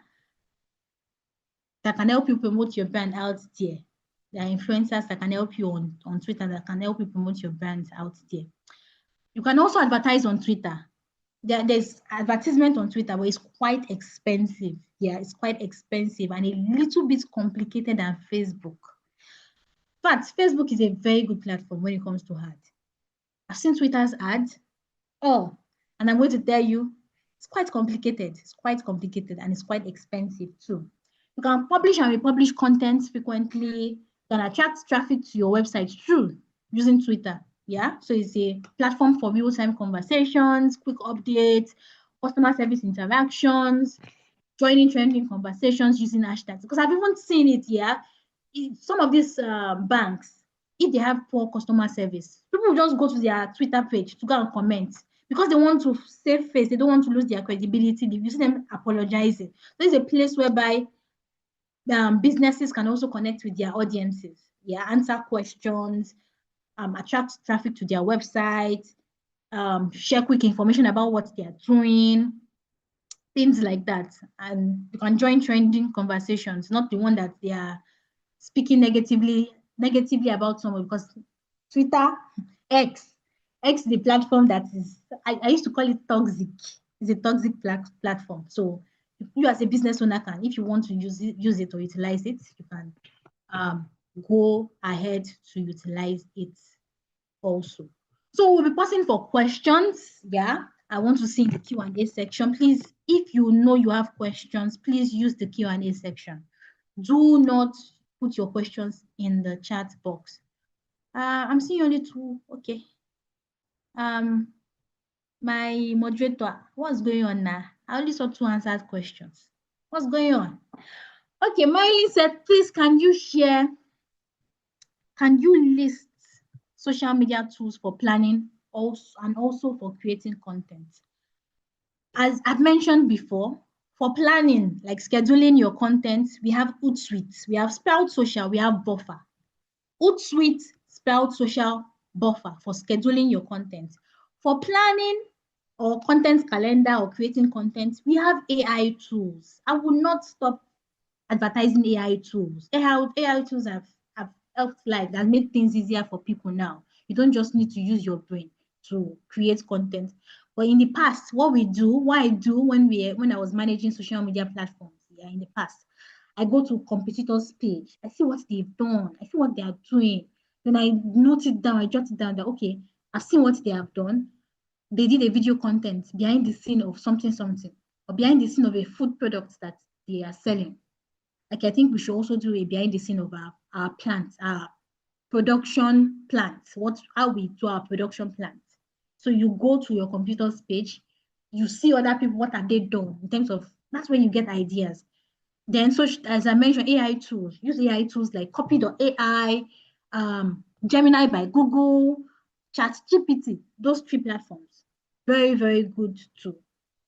that can help you promote your brand out there. There are influencers that can help you on Twitter that can help you promote your brand out there. You can also advertise on Twitter. There's advertisement on Twitter, but it's quite expensive. Yeah, it's quite expensive and a little bit complicated than Facebook. But Facebook is a very good platform when it comes to ads. I've seen Twitter's ads. Oh, and I'm going to tell you, it's quite complicated. It's quite complicated and it's quite expensive too. You can publish and republish content frequently. You can attract traffic to your website through using Twitter. Yeah, so it's a platform for real-time conversations, quick updates, customer service interactions, joining trending conversations using hashtags. Because I've even seen it, yeah, some of these banks, if they have poor customer service, people just go to their Twitter page to go and comment because they want to save face. They don't want to lose their credibility. You see them apologizing. So it's a place whereby businesses can also connect with their audiences. Yeah, answer questions, attract traffic to their website, share quick information about what they are doing, things like that. And you can join trending conversations, not the one that they are speaking negatively about someone, because Twitter, X, X is the platform that is, I used to call it toxic. It's a toxic platform. So you as a business owner can, if you want to use it or utilize it, you can go ahead to utilize it also. So we'll be passing for questions. Yeah, I want to see in the Q&A section. Please, if you know you have questions, please use the Q&A section. Do not put your questions in the chat box. I'm seeing only two. Okay. My moderator, what's going on now? I only saw two answered questions. What's going on? Okay, Miley said, please, can you list social media tools for planning and also for creating content? As I've mentioned before, for planning, like scheduling your content, we have Hootsuite, we have Sprout Social, we have Buffer. Hootsuite, Sprout Social, Buffer for scheduling your content. For planning or content calendar or creating content, we have AI tools. I will not stop advertising AI tools. AI tools have helped life, that made things easier for people now. You don't just need to use your brain to create content. But in the past, what I do when I was managing social media platforms, yeah, in the past, I go to competitors' page, I see what they've done, I see what they are doing. Then I note it down, I jot it down that okay, I've seen what they have done. They did a video content behind the scene of something, or behind the scene of a food product that they are selling. Like I think we should also do a behind the scene of our plants, our production plants, how we do our production plants. So you go to your computer's page, you see other people, what have they done in terms of, that's when you get ideas. Then, so as I mentioned, AI tools, use AI tools like Copy.ai, Gemini by Google, ChatGPT, those three platforms. Very, very good to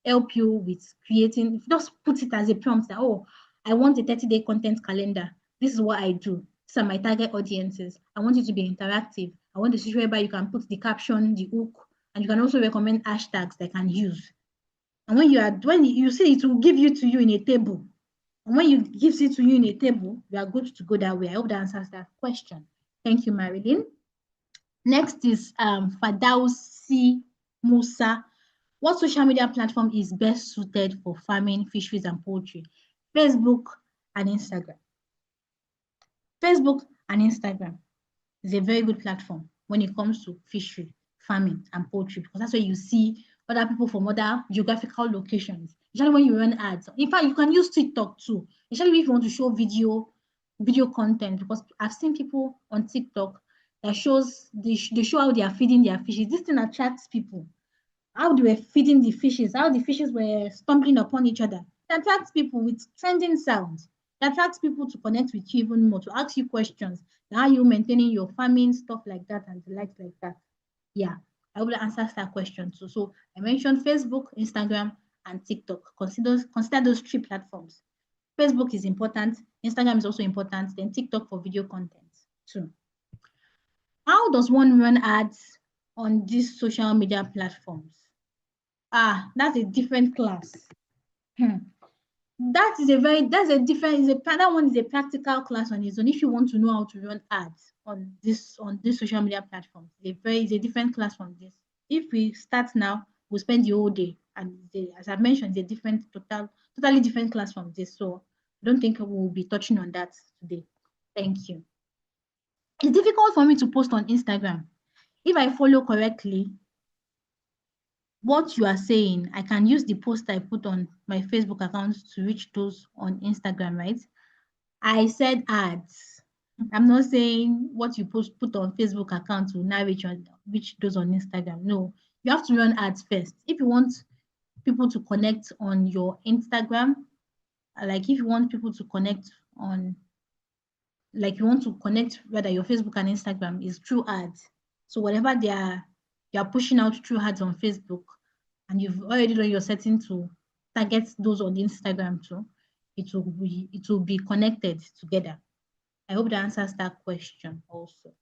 help you with creating, just put it as a prompt that, oh, I want a 30-day content calendar. This is what I do. These are my target audiences. I want it to be interactive. I want a situation whereby you can put the caption, the hook, and you can also recommend hashtags they can use. And when you see it will give you to you in a table. And when you gives it to you in a table, you are good to go that way. I hope that answers that question. Thank you, Marilyn. Next is Fadausi Musa. What social media platform is best suited for farming, fisheries, and poultry? Facebook and Instagram. Facebook and Instagram is a very good platform when it comes to fishery, farming, and poultry, because that's where you see other people from other geographical locations. Usually when you run ads. In fact, you can use TikTok too. Usually if you want to show video content, because I've seen people on TikTok that shows, they show how they are feeding their fishes. This thing attracts people. How they were feeding the fishes, how the fishes were stumbling upon each other. It attracts people with trending sounds. It attracts people to connect with you even more, to ask you questions. How are you maintaining your farming, stuff like that, and the likes like that. Yeah, I will answer that question too. So I mentioned Facebook, Instagram, and TikTok. Consider those three platforms. Facebook is important, Instagram is also important, then TikTok for video content too. How does one run ads on these social media platforms? That's a different class. Hmm. That's a different, that one is a practical class on its own. If you want to know how to run ads on this social media platform, it's a different class from this. If we start now, we'll spend the whole day. And as I've mentioned, it's a totally different class from this. So I don't think we'll be touching on that today. Thank you. It's difficult for me to post on Instagram. If I follow correctly, what you are saying, I can use the post I put on my Facebook account to reach those on Instagram, right? I said ads. I'm not saying what you put on Facebook account will now reach those on Instagram. No, you have to run ads first. If you want people to connect on your Instagram, like if you want people to connect on, like you want to connect whether your Facebook and Instagram is through ads. So whatever they are pushing out through ads on Facebook, and you've already done your setting to target those on Instagram too, it will be connected together. I hope that answers that question also.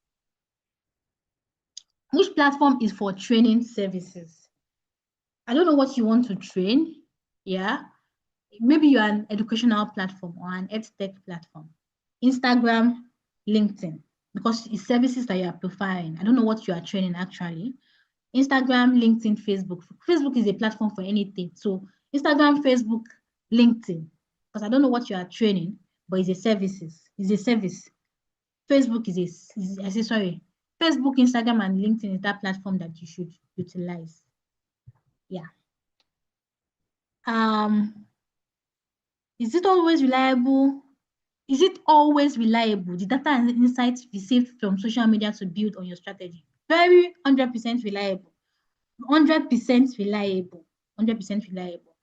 Which platform is for training services? I don't know what you want to train. Yeah. Maybe you're an educational platform or an edtech platform. Instagram, LinkedIn, because it's services that you are providing. I don't know what you are training actually. Instagram, LinkedIn, Facebook. Facebook is a platform for anything. So Instagram, Facebook, LinkedIn. Because I don't know what you are training, but it's a services. It's a service. Facebook I say sorry. Facebook, Instagram, and LinkedIn is that platform that you should utilize. Yeah. Is it always reliable? Is it always reliable? The data and insights received from social media to build on your strategy. Very 100% reliable. 100% reliable. 100% reliable.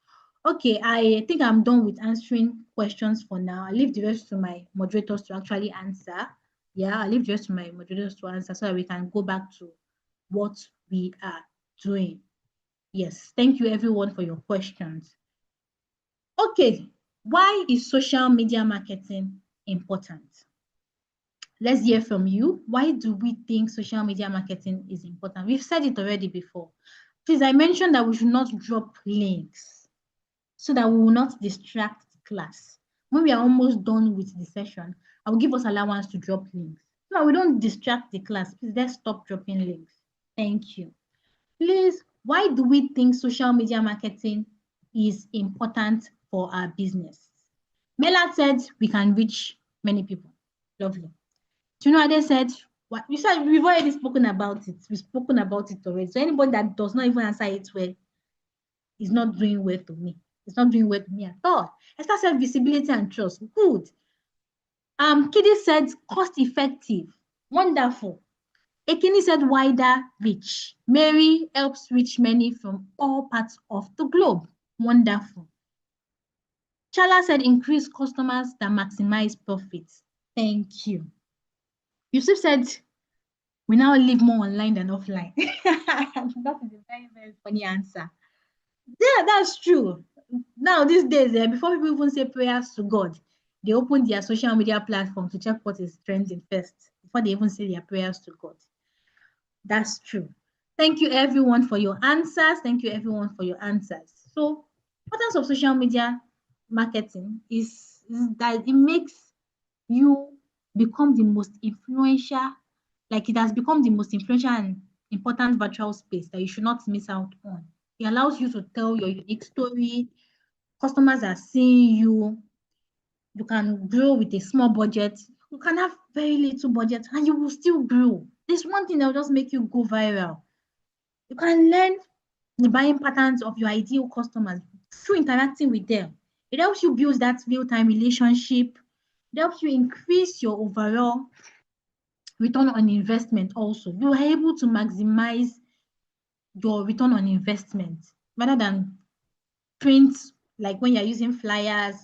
Okay, I think I'm done with answering questions for now. I'll leave the rest to my moderators to actually answer. Yeah, I'll leave the rest to my moderators to answer so that we can go back to what we are doing. Yes, thank you everyone for your questions. Okay, why is social media marketing important? Let's hear from you. Why do we think social media marketing is important? We've said it already before. Please, I mentioned that we should not drop links so that we will not distract the class. When we are almost done with the session, I will give us allowance to drop links. So that we don't distract the class. Please, let's stop dropping links. Thank you. Please, why do we think social media marketing is important for our business? Mela said we can reach many people. Lovely. Chinwade said, we said we've already spoken about it. We've spoken about it already. So anybody that does not even answer it well is not doing well to me. It's not doing well to me at all. Esther said visibility and trust. Good. Kidi said cost effective. Wonderful. Ekini said wider reach. Mary helps reach many from all parts of the globe. Wonderful. Chala said increase customers that maximize profits. Thank you. Yusuf said we now live more online than offline. That is a very, very funny answer. Yeah, that's true. Now, these days, before people even say prayers to God, they open their social media platform to check what is trending first before they even say their prayers to God. That's true. Thank you, everyone, for your answers. Thank you, everyone, for your answers. So, importance of social media marketing is that it makes you become the most influential, like it has become the most influential and important virtual space that you should not miss out on. It allows you to tell your unique story. Customers are seeing you. You can grow with a small budget. You can have very little budget and you will still grow. There's one thing that will just make you go viral. You can learn the buying patterns of your ideal customers through interacting with them. It helps you build that real-time relationship. It helps you increase your overall return on investment also. You are able to maximize your return on investment rather than print, like when you're using flyers,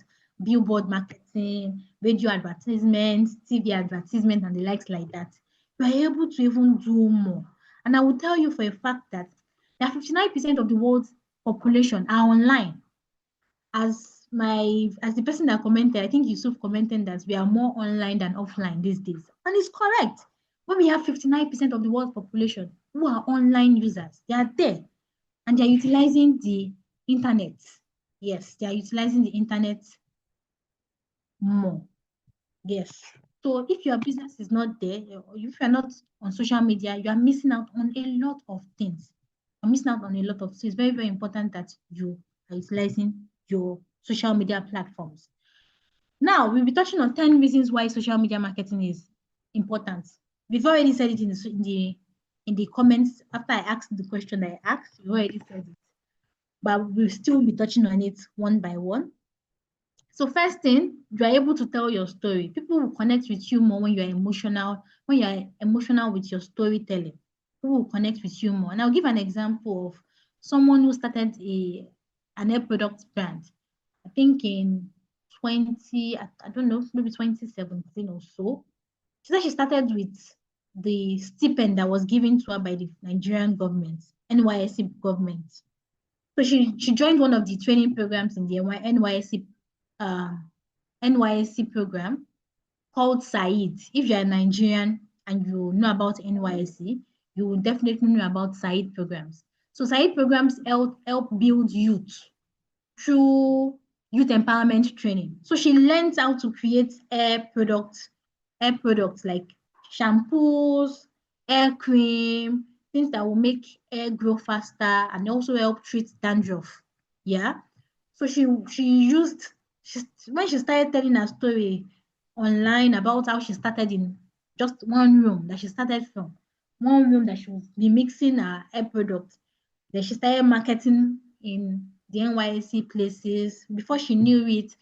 billboard marketing. marketing, radio advertisements, TV advertisement, and the likes like that, you are able to even do more. And I will tell you for a fact that 59% of the world's population are online. As the person that commented, I think Yusuf commented that we are more online than offline these days. And it's correct. When we have 59% of the world's population who are online users, they are there and they are utilizing the internet. Yes, they are utilizing the internet more. Yes. So if your business is not there, or if you're not on social media, you are missing out on a lot of things. You're missing out on a lot of things. It's very, very important that you are utilizing your social media platforms. Now, we'll be touching on 10 reasons why social media marketing is important. We've already said it in the comments after I asked the question I asked. We already said it, but we'll still be touching on it one by one. So first thing, you are able to tell your story. People will connect with you more when you are emotional with your storytelling. People will connect with you more. And I'll give an example of someone who started an hair product brand. I think in I don't know, maybe 2017 or so. She said she started with the stipend that was given to her by the Nigerian government, NYSC government. So she joined one of the training programs in the NYSC program called Said. If you're a Nigerian and you know about NYSC, you will definitely know about Said programs. So Said programs help build youth through youth empowerment training. So she learned how to create hair products like shampoos, hair cream, things that will make hair grow faster and also help treat dandruff. Yeah. So when she started telling her story online about how she started in just one room that she started from, one room that she would be mixing her hair products. Then she started marketing in the NYSC places. Before she knew it,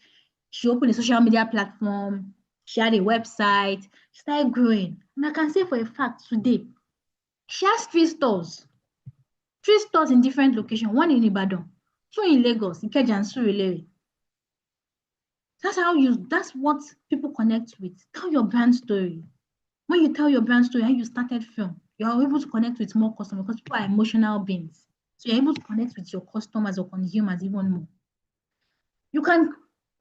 she opened a social media platform. She had a website. She started growing. And I can say for a fact today, she has three stores in different locations, one in Ibadan, two in Lagos, Ikeja and Surulere. That's what people connect with. Tell your brand story. When you tell your brand story, how you started from, you're able to connect with more customers because people are emotional beings. So you're able to connect with your customers or consumers even more. You can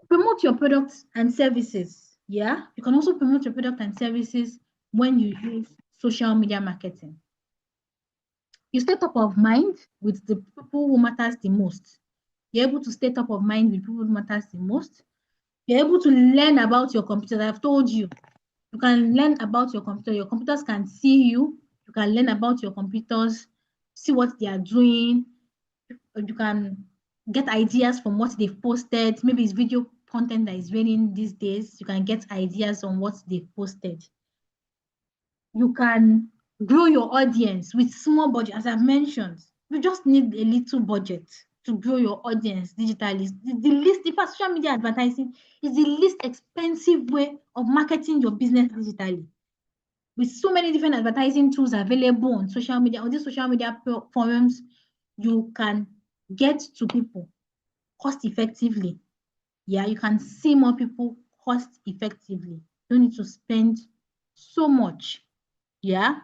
promote your products and services. Yeah, you can also promote your product and services when you use social media marketing. You stay top of mind with the people who matters the most. You're able to stay top of mind with people who matters the most. You're able to learn about your computer. I've told you, you can learn about your computer. Your computers can see you. You can learn about your computers, see what they are doing. You can get ideas from what they've posted. Maybe it's video content that is raining these days. You can get ideas on what they've posted. You can grow your audience with small budget. As I've mentioned, you just need a little budget to grow your audience digitally. The least, in fact, social media advertising is the least expensive way of marketing your business digitally. With so many different advertising tools available on social media, on these social media forums, you can get to people cost effectively. Yeah, you can see more people cost effectively. You don't need to spend so much. Yeah.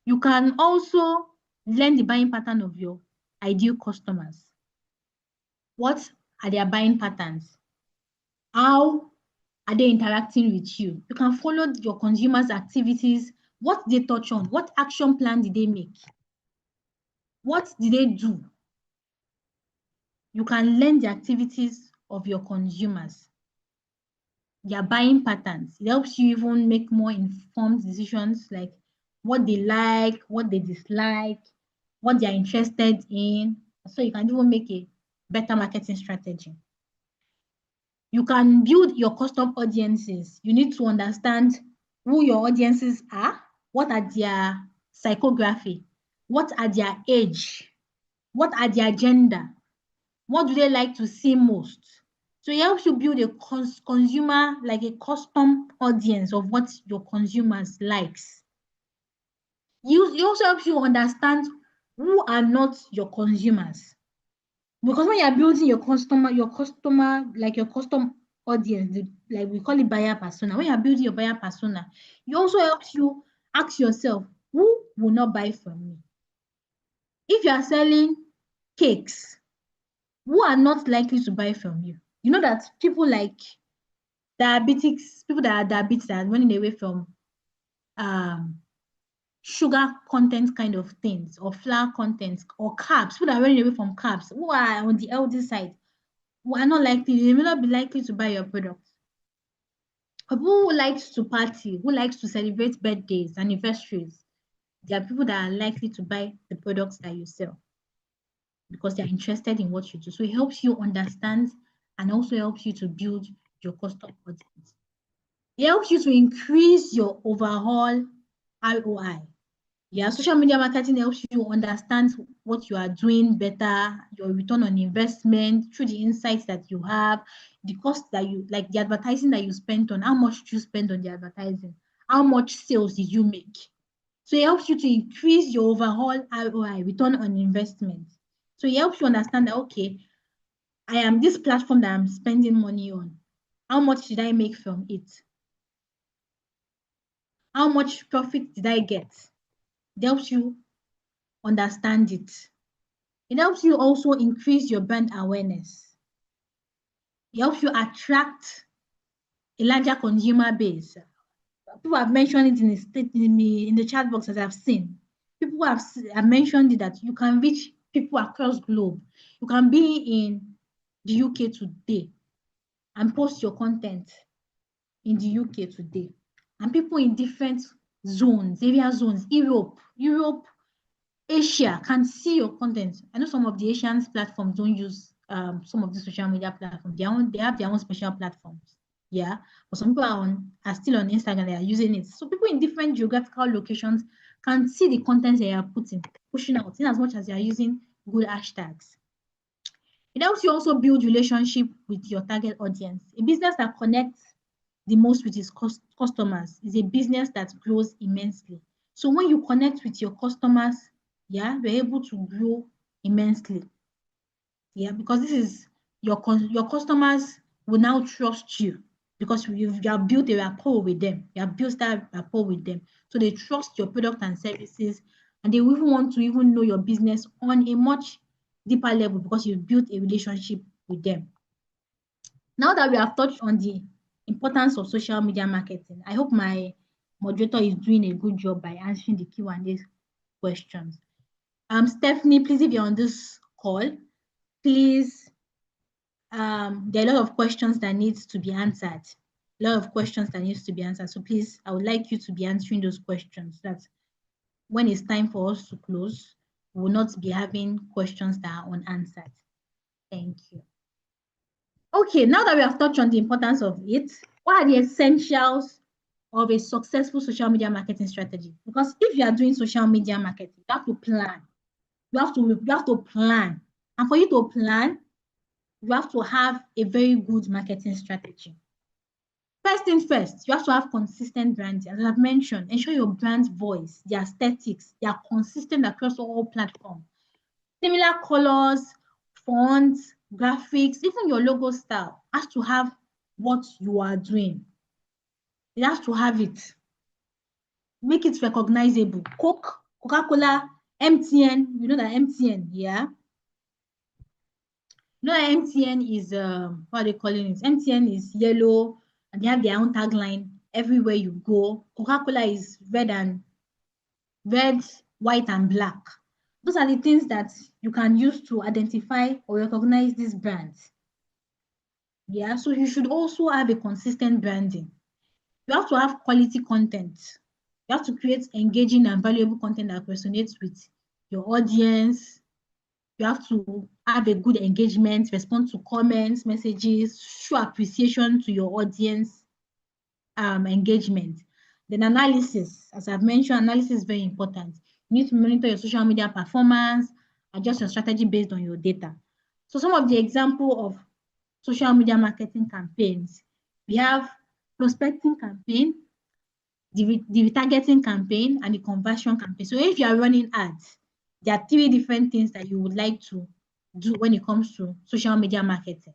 You can also learn the buying pattern of your ideal customers. What are their buying patterns? How are they interacting with you? You can follow your consumers' activities. What did they touch on? What action plan did they make? What did they do? You can learn the activities of your consumers, their buying patterns. It helps you even make more informed decisions like what they like, what they dislike, what they are interested in. So you can even make a better marketing strategy. You can build your custom audiences. You need to understand who your audiences are, what are their psychography, what are their age, what are their gender, what do they like to see most. So it helps you build a consumer, like a custom audience of what your consumers likes. It also helps you understand who are not your consumers. Because when you're building your customer, like your custom audience, like we call it buyer persona. When you're building your buyer persona, it also helps you ask yourself, who will not buy from me? If you are selling cakes, who are not likely to buy from you? You know that people like diabetics, people that are diabetes are running away from um sugar content kind of things, or flour content, or carbs, people that are running away from carbs, who are on the healthy side, who are not likely, they may not be likely to buy your product. People who likes to party, who likes to celebrate birthdays, anniversaries, there are people that are likely to buy the products that you sell because they're interested in what you do. So it helps you understand and also helps you to build your custom audience. It helps you to increase your overall ROI. Yeah, social media marketing helps you understand what you are doing better, your return on investment through the insights that you have, the cost that you like, the advertising that you spent on, how much did you spend on the advertising, how much sales did you make. So it helps you to increase your overall ROI, return on investment. So it helps you understand that, okay, I am this platform that I'm spending money on. How much did I make from it? How much profit did I get? It helps you understand it. It helps you also increase your brand awareness. It helps you attract a larger consumer base. People have mentioned it in the chat box as I've seen. People have mentioned it that you can reach people across globe. You can be in the UK today and post your content in the UK today. And people in different zones, area zones, Europe, Asia can see your content. I know some of the Asian platforms don't use some of the social media platforms. They have their own special platforms. Yeah. But some people are still on Instagram, they are using it. So people in different geographical locations can see the content they are pushing out in as much as they are using good hashtags. It helps you also build relationship with your target audience. A business that connects the most with its customers is a business that grows immensely. So when you connect with your customers, yeah, you're able to grow immensely. Yeah, because this is your customers will now trust you because you have built a rapport with them. You have built that rapport with them. So they trust your product and services, and they will even want to even know your business on a much deeper level because you've built a relationship with them. Now that we have touched on the importance of social media marketing, I hope my moderator is doing a good job by answering the Q&A questions. Stephanie, please, if you're on this call, please, there are a lot of questions that needs to be answered. A lot of questions that needs to be answered. So please, I would like you to be answering those questions. That when it's time for us to close, we will not be having questions that are unanswered. Thank you. Okay, now that we have touched on the importance of it, what are the essentials of a successful social media marketing strategy? Because if you are doing social media marketing, you have to plan. You have to plan. And for you to plan, you have to have a very good marketing strategy. First things first, you have to have consistent branding. As I've mentioned, ensure your brand's voice, the aesthetics, they are consistent across all platforms. Similar colors, fonts, graphics, even your logo style has to have what you are doing. It has to have it. Make it recognizable. Coke, Coca-Cola, MTN, you know that MTN, yeah? You know that MTN is, what are they calling it? MTN is yellow and they have their own tagline everywhere you go. Coca-Cola is red, white, and black. Those are the things that you can use to identify or recognize these brands. Yeah, so you should also have a consistent branding. You have to have quality content. You have to create engaging and valuable content that resonates with your audience. You have to have a good engagement, respond to comments, messages, show appreciation to your audience engagement. Then analysis, as I've mentioned, analysis is very important. You need to monitor your social media performance, adjust your strategy based on your data. So some of the example of social media marketing campaigns, we have prospecting campaign, the retargeting campaign, and the conversion campaign. So if you are running ads, there are 3 different things that you would like to do when it comes to social media marketing.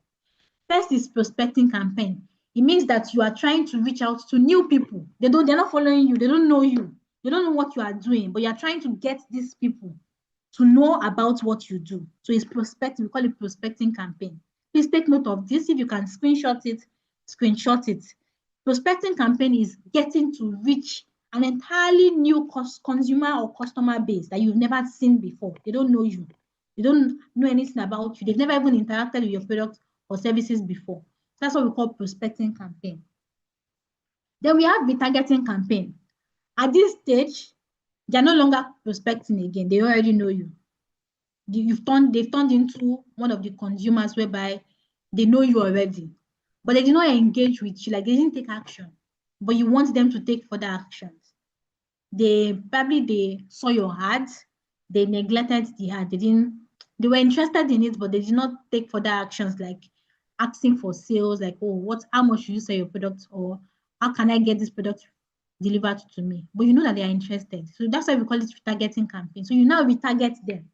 First is prospecting campaign. It means that you are trying to reach out to new people. They're not following you, they don't know you, they don't know what you are doing, but you're trying to get these people to know about what you do. So it's prospecting, we call it prospecting campaign. Please take note of this. If you can screenshot it, screenshot it. Prospecting campaign is getting to reach an entirely new consumer or customer base that you've never seen before. They don't know you. They don't know anything about you. They've never even interacted with your product or services before. That's what we call prospecting campaign. Then we have retargeting campaign. At this stage, they're no longer prospecting again. They already know you. They've turned into one of the consumers whereby they know you already, but they did not engage with you, like they didn't take action, but you want them to take further actions. They saw your ad, they neglected the ad, they were interested in it, but they did not take further actions like asking for sales, like, oh, how much should you sell your product, or how can I get this product delivered to me? But you know that they are interested. So that's why we call it retargeting campaign. So you now retarget them.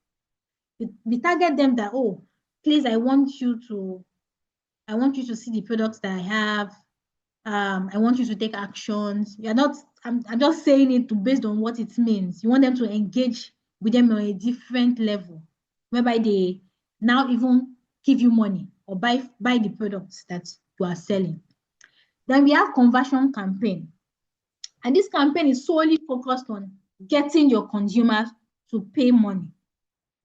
We target them that, oh, please, I want you to see the products that I have. I want you to take actions. You're not, I'm just saying it based on what it means. You want them to engage with them on a different level, whereby they now even give you money or buy the products that you are selling. Then we have conversion campaign. And this campaign is solely focused on getting your consumers to pay money.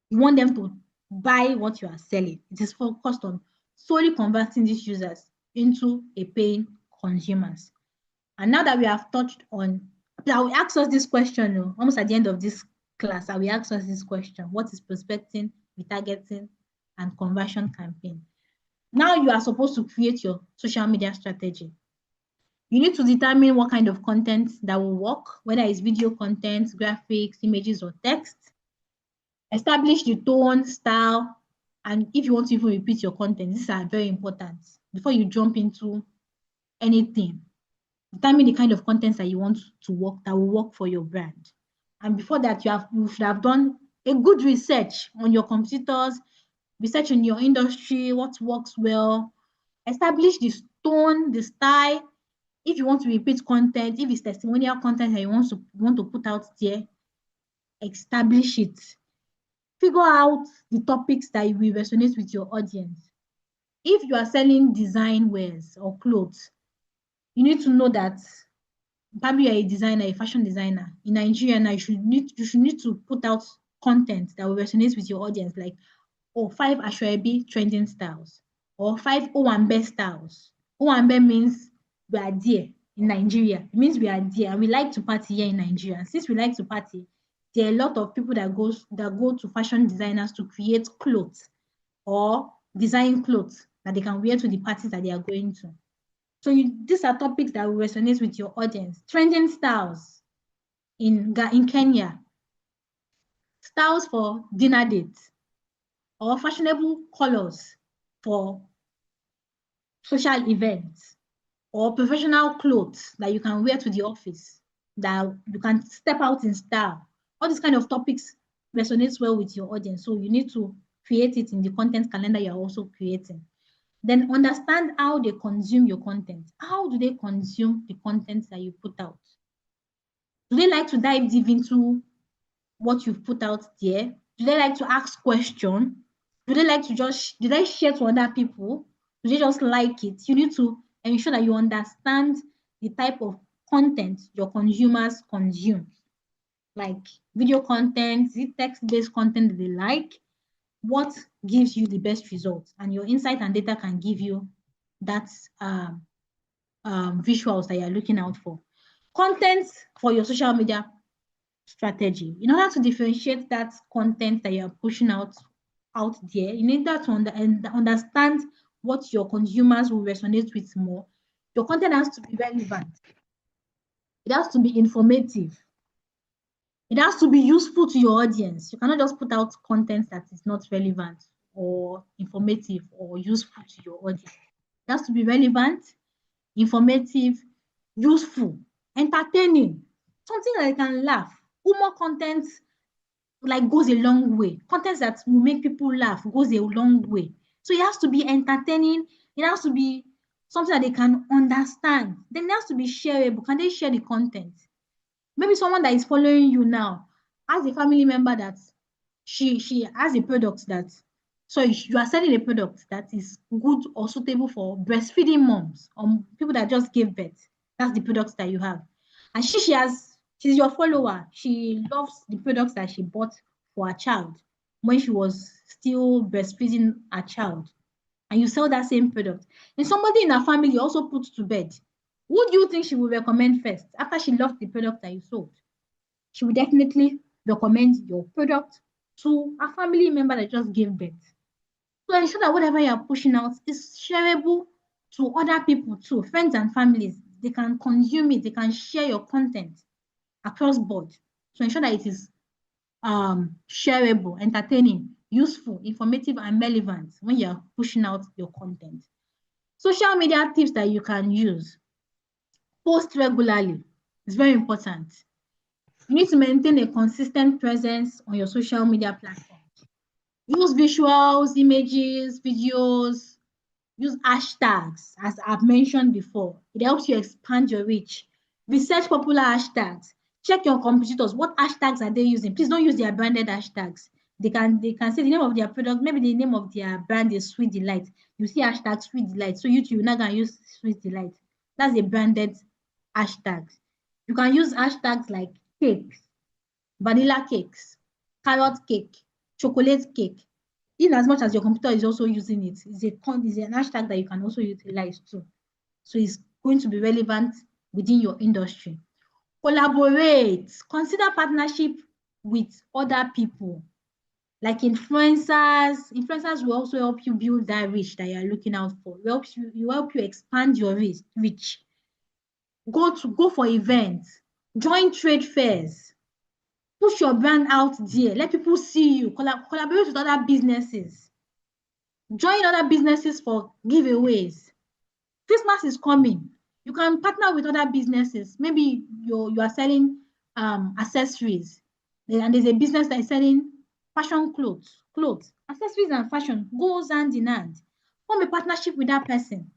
You want them to buy what you are selling. It is focused on solely converting these users into a paying consumers. And now that we have touched on, I will ask us this question almost at the end of this class. I will ask us this question: what is prospecting, retargeting, and conversion campaign? Now you are supposed to create your social media strategy. You need to determine what kind of content that will work, whether it's video content, graphics, images, or text. Establish the tone, style, and if you want to even repeat your content, these are very important before you jump into anything. Determine the kind of content that you want to work, that will work for your brand. And before that, you should have done a good research on your competitors, research in your industry, what works well. Establish the tone, the style. If you want to repeat content, if it's testimonial content that you want to put out there, establish it. Figure out the topics that will resonate with your audience. If you are selling design wares or clothes, you need to know that probably you're a designer, a fashion designer in Nigeria, now you should need to put out content that will resonate with your audience, like 5 Ashwebi trending styles or 5 Owambe styles. Owambe means we are there in Nigeria. It means we are there and we like to party here in Nigeria. And since we like to party, there are a lot of people that go to fashion designers to create clothes or design clothes that they can wear to the parties that they are going to. So these are topics that will resonate with your audience. Trending styles in Kenya, styles for dinner dates, or fashionable colors for social events, or professional clothes that you can wear to the office, that you can step out in style. All these kind of topics resonates well with your audience. So you need to create it in the content calendar you're also creating. Then understand how they consume your content. How do they consume the content that you put out? Do they like to dive deep into what you've put out there? Do they like to ask questions? Do they like to do they share to other people? Do they just like it? You need to ensure that you understand the type of content your consumers consume. Like video content, is it text-based content that they like? What gives you the best results? And your insight and data can give you that visuals that you're looking out for. Content for your social media strategy. In order to differentiate that content that you're pushing out there, you need that to understand what your consumers will resonate with more. Your content has to be relevant. It has to be informative. It has to be useful to your audience. You cannot just put out content that is not relevant or informative or useful to your audience. It has to be relevant, informative, useful, entertaining, something that they can laugh. Humor content goes a long way. Content that will make people laugh goes a long way. So it has to be entertaining, It has to be something that they can understand. Then it has to be shareable. Can they share the content? Maybe someone that is following you now has a family member that she has a product that, so you are selling a product that is good or suitable for breastfeeding moms or people that just gave birth. That's the products that you have. And she's your follower. She loves the products that she bought for her child when she was still breastfeeding her child. And you sell that same product. And somebody in her family also puts to bed. Who do you think she will recommend first after she loves the product that you sold? She will definitely recommend your product to a family member that just gave birth. So ensure that whatever you are pushing out is shareable to other people too, friends and families. They can consume it, they can share your content across board. So ensure that it is shareable, entertaining, useful, informative, and relevant when you're pushing out your content. Social media tips that you can use. Post regularly. It's very important. You need to maintain a consistent presence on your social media platforms. Use visuals, images, videos, use hashtags, as I've mentioned before. It helps you expand your reach. Research popular hashtags. Check your competitors. What hashtags are they using? Please don't use their branded hashtags. They can say the name of their product, maybe the name of their brand is Sweet Delight. You see hashtag Sweet Delight. So you too, you're not gonna use Sweet Delight. That's a branded hashtag. You can use hashtags like cakes, vanilla cakes, carrot cake, chocolate cake. In as much as your computer is also using it, it's an hashtag that you can also utilize too. So it's going to be relevant within your industry. Collaborate. Consider partnership with other people, like influencers. Influencers will also help you build that reach that you're looking out for. It help you expand your reach. Go for events, join trade fairs, push your brand out there, let people see you, collaborate with other businesses, join other businesses for giveaways. Christmas is coming. You can partner with other businesses. Maybe you are selling accessories, and there's a business that is selling fashion clothes, accessories and fashion goes hand in hand. Form a partnership with that person.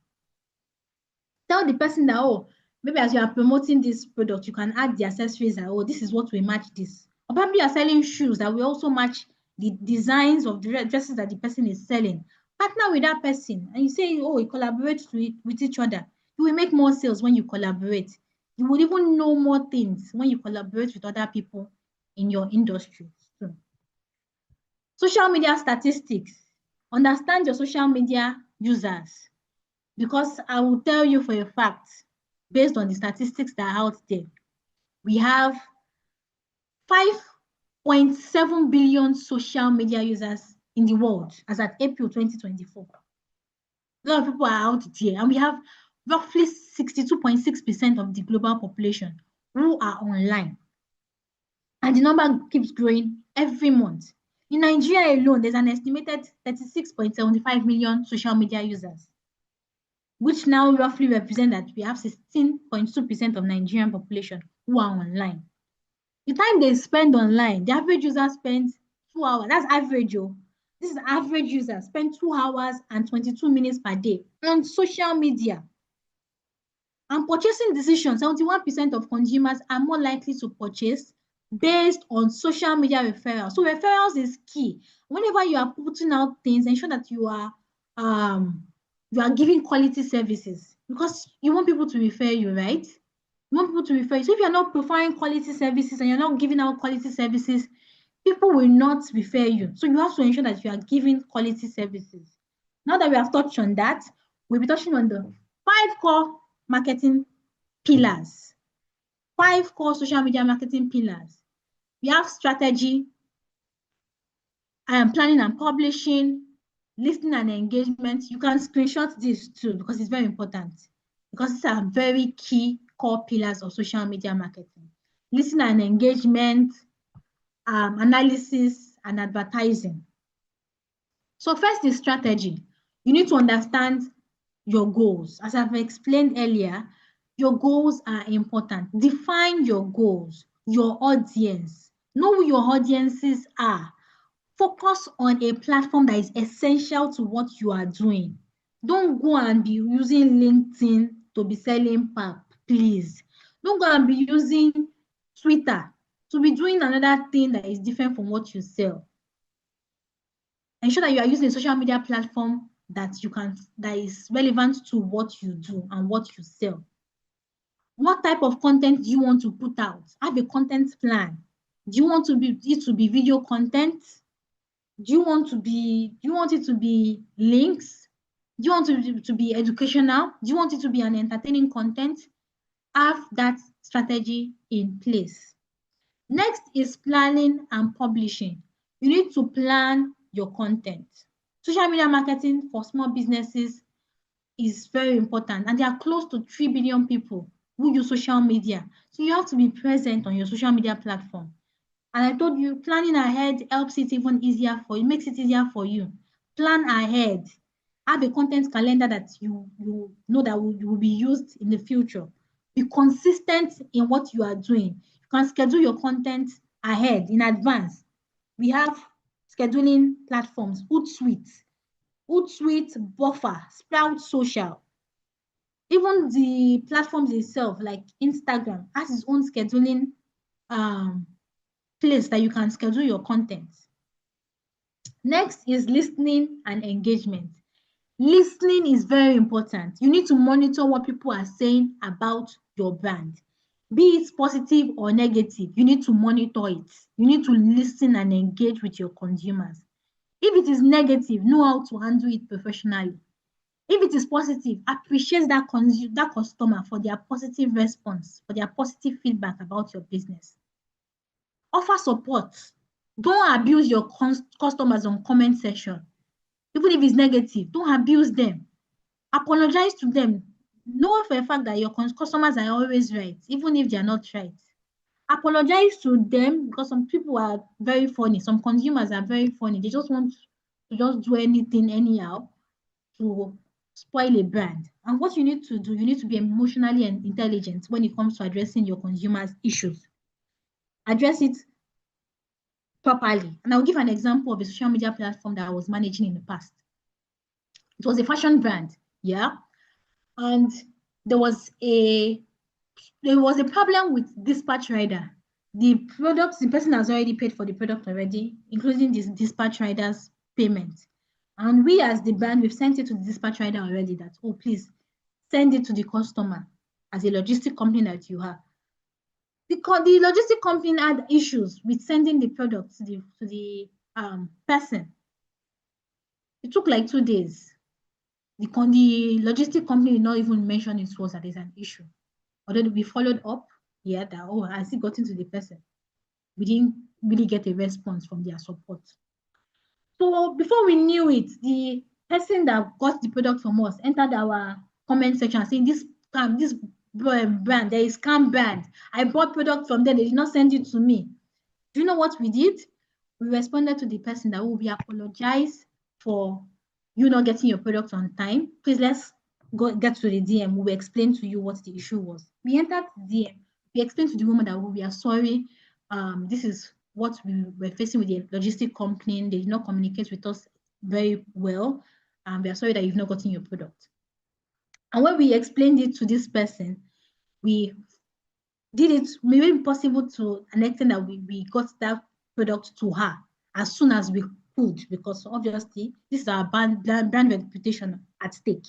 Tell the person that, oh, maybe as you are promoting this product, you can add the accessories that, oh, this is what will match this. Or probably you are selling shoes that will also match the designs of the dresses that the person is selling. Partner with that person and you say, oh, you collaborate with each other. You will make more sales when you collaborate. You will even know more things when you collaborate with other people in your industry. So, social media statistics. Understand your social media users. Because I will tell you for a fact, based on the statistics that are out there, we have 5.7 billion social media users in the world as at April 2024. A lot of people are out there, and we have roughly 62.6% of the global population who are online. And the number keeps growing every month. In Nigeria alone, there's an estimated 36.75 million social media users, which now roughly represent that we have 16.2% of Nigerian population who are online. The time they spend online, the average user spends 2 hours. That's average, oh. This is average user spend 2 hours and 22 minutes per day on social media. And purchasing decisions, 71% of consumers are more likely to purchase based on social media referrals. So referrals is key. Whenever you are putting out things, ensure that you are giving quality services because you want people to refer you, right? You want people to refer you. So if you're not providing quality services and you're not giving out quality services, people will not refer you. So you have to ensure that you are giving quality services. Now that we have touched on that, we'll be touching on the 5 core marketing pillars. 5 core social media marketing pillars. We have strategy, planning and publishing, listening and engagement. You can screenshot this too because it's very important. Because these are very key core pillars of social media marketing. Listening and engagement, analysis, and advertising. So first is strategy. You need to understand your goals. As I've explained earlier, your goals are important. Define your goals, your audience. Know who your audiences are. Focus on a platform that is essential to what you are doing. Don't go and be using LinkedIn to be selling pap, please. Don't go and be using Twitter to be doing another thing that is different from what you sell. Ensure that you are using a social media platform that is relevant to what you do and what you sell. What type of content do you want to put out? Have a content plan. Do you want it to be video content? Do you want it to be links? Do you want it to be educational? Do you want it to be an entertaining content? Have that strategy in place. Next is planning and publishing. You need to plan your content. Social media marketing for small businesses is very important, and there are close to 3 billion people who use social media. So you have to be present on your social media platform. And I told you, planning ahead helps it even easier for you, makes it easier for you. Plan ahead. Have a content calendar that you know that will be used in the future. Be consistent in what you are doing. You can schedule your content ahead in advance. We have scheduling platforms, Hootsuite, Buffer, Sprout Social. Even the platforms itself, like Instagram, has its own scheduling place that you can schedule your content. Next is listening and engagement. Listening is very important. You need to monitor what people are saying about your brand. Be it positive or negative, you need to monitor it. You need to listen and engage with your consumers. If it is negative, know how to handle it professionally. If it is positive, appreciate that customer for their positive response, for their positive feedback about your business. Offer support. Don't abuse your customers on comment section. Even if it's negative, don't abuse them. Apologize to them. Know for a fact that your customers are always right, even if they are not right. Apologize to them, because some people are very funny. Some consumers are very funny. They just want to just do anything anyhow to spoil a brand. And what you need to do, you need to be emotionally intelligent when it comes to addressing your consumers' issues. Address it properly. And I'll give an example of a social media platform that I was managing in the past. It was a fashion brand, yeah. And there was a problem with dispatch rider. The person has already paid for the product already, including this dispatch rider's payment. And we as the brand, we've sent it to the dispatch rider already that, oh, please send it to the customer as a logistic company that you have. The logistic company had issues with sending the product to the person. It took like 2 days. The logistic company did not even mention it was that there's an issue. Although we followed up, yeah, that, oh, has it gotten to the person? We didn't really get a response from their support. So before we knew it, the person that got the product from us entered our comment section saying, this brand, there is scam brand. I bought product from them, they did not send it to me. Do you know what we did? We responded to the person that, oh, we apologize for you not getting your product on time. Please, let's get to the DM. We will explain to you what the issue was. We entered the DM. We explained to the woman that, oh, we are sorry. This is what we were facing with the logistic company. They did not communicate with us very well. We are sorry that you've not gotten your product. And when we explained it to this person, we did it, made it possible to an extent that we got that product to her as soon as we could, because obviously this is our brand reputation at stake.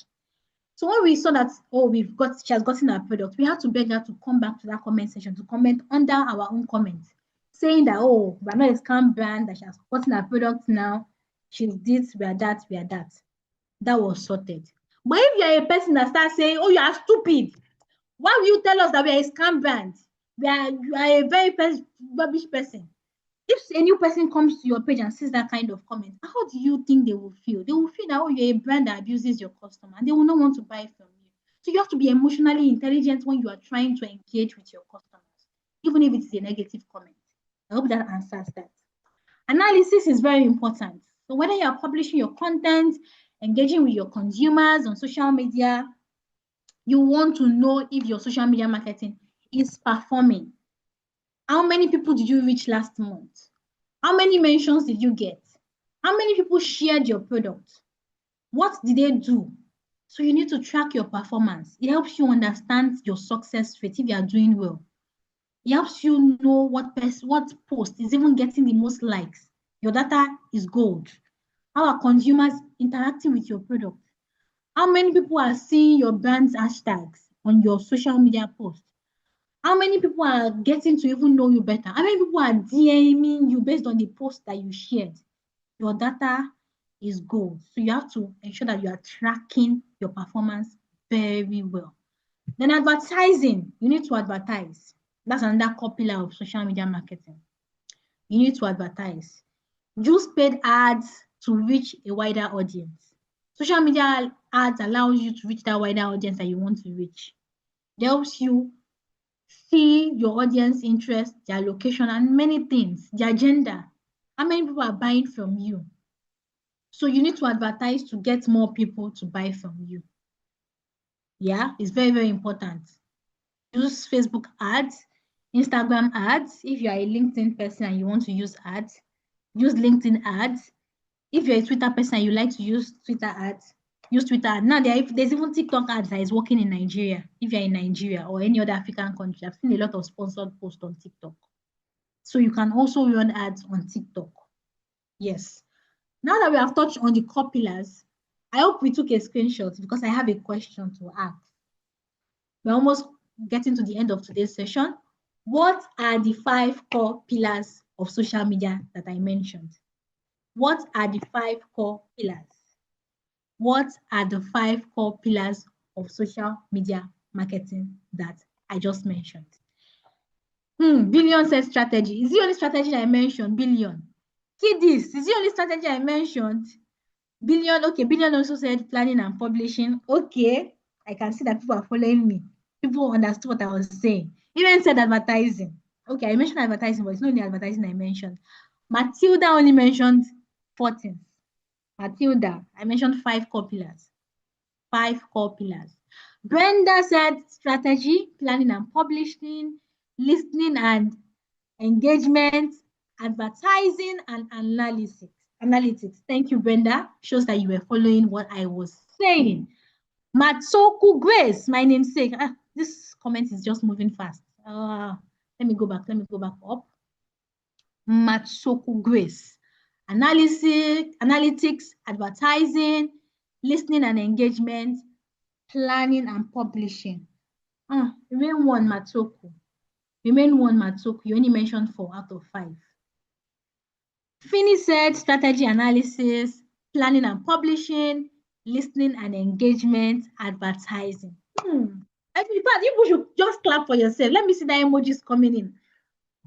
So when we saw that, oh, she has gotten our product, we had to beg her to come back to that comment section to comment under our own comments, saying that, oh, we're not a scam brand, that she has gotten our product now, she's this, we are that, we are that. That was sorted. But if you're a person that starts saying, oh, you are stupid, why will you tell us that we are a scam brand? You are a very rubbish person. If a new person comes to your page and sees that kind of comment, how do you think they will feel? They will feel that, oh, you're a brand that abuses your customer, and they will not want to buy from you. So you have to be emotionally intelligent when you are trying to engage with your customers, even if it's a negative comment. I hope that answers that. Analysis is very important. So whether you are publishing your content, engaging with your consumers on social media, you want to know if your social media marketing is performing. How many people did you reach last month? How many mentions did you get? How many people shared your product? What did they do? So you need to track your performance. It helps you understand your success rate if you are doing well. It helps you know what post is even getting the most likes. Your data is gold. How are consumers interacting with your product? How many people are seeing your brand's hashtags on your social media posts? How many people are getting to even know you better? How many people are DMing you based on the post that you shared? Your data is gold. So you have to ensure that you are tracking your performance very well. Then advertising, you need to advertise. That's another core pillar of social media marketing. You need to advertise. Use paid ads to reach a wider audience. Social media ads allows you to reach that wider audience that you want to reach. It helps you see your audience interest, their location, and many things, their agenda. How many people are buying from you? So you need to advertise to get more people to buy from you. Yeah, it's very, very important. Use Facebook ads, Instagram ads. If you are a LinkedIn person and you want to use ads, use LinkedIn ads. If you're a Twitter person and you like to use Twitter ads, use Twitter ads. Now there's even TikTok ads that is working in Nigeria. If you're in Nigeria or any other African country, I've seen a lot of sponsored posts on TikTok. So you can also run ads on TikTok. Yes. Now that we have touched on the core pillars, I hope we took a screenshot because I have a question to ask. We're almost getting to the end of today's session. What are the 5 core pillars of social media that I mentioned? What are the 5 core pillars? What are the 5 core pillars of social media marketing that I just mentioned? Billion said strategy. Is the only strategy I mentioned? Billion. Kiddies, is the only strategy I mentioned? Billion, okay. Billion also said planning and publishing. Okay, I can see that people are following me. People understood what I was saying. Even said advertising. Okay, I mentioned advertising, but it's not only advertising I mentioned. Matilda only mentioned 4 things. Matilda, I mentioned 5 core pillars. 5 core pillars. Brenda said strategy, planning and publishing, listening and engagement, advertising, and analysis. Analytics. Thank you, Brenda. Shows that you were following what I was saying. Matsoku Grace, my namesake. This comment is just moving fast. Let me go back. Let me go back up. Matsoku Grace. Analytics, advertising, listening and engagement, planning and publishing. Remain one, Matsoku. Remain one, Matsoku. You only mentioned 4 out of 5. Fini said strategy analysis, planning and publishing, listening and engagement, advertising. You should just clap for yourself. Let me see the emojis coming in.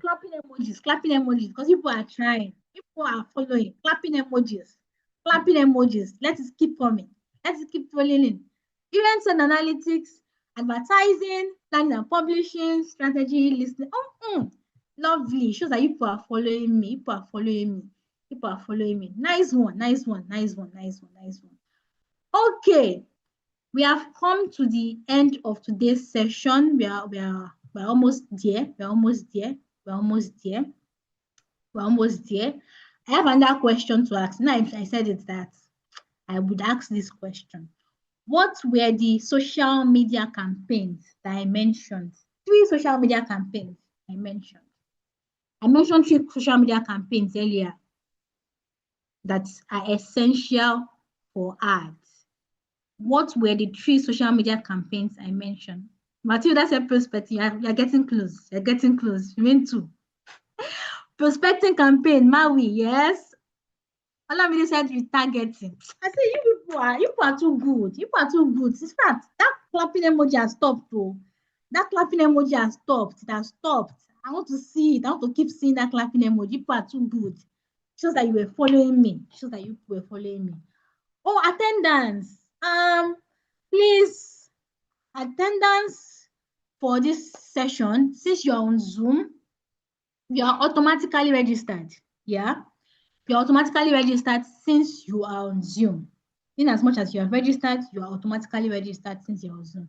Clapping emojis, because people are trying. People are following. Clapping emojis. Let it keep coming. Let it keep rolling in. Events and analytics, advertising, planning and publishing, strategy, listening. Lovely. Shows that people are following me. People are following me. Nice one. Okay. We have come to the end of today's session. We're almost there. We're almost there. I have another question to ask. Now I said it that I would ask this question. What were the social media campaigns that I mentioned? 3 social media campaigns I mentioned. I mentioned 3 social media campaigns earlier that are essential for ads. What were the 3 social media campaigns I mentioned? Matilda said prospecting. You're getting close. You mean 2. Prospecting campaign, Maui, yes. Olamide said retargeting. I said you people are too good. In fact, that clapping emoji has stopped though. It has stopped. I want to see it. I want to keep seeing that clapping emoji. People are too good. Shows that you were following me. Oh, attendance. Please, attendance for this session. Since you're on Zoom, you are automatically registered. Yeah. You're automatically registered since you are on Zoom. In as much as you are registered, you are automatically registered since you're on Zoom.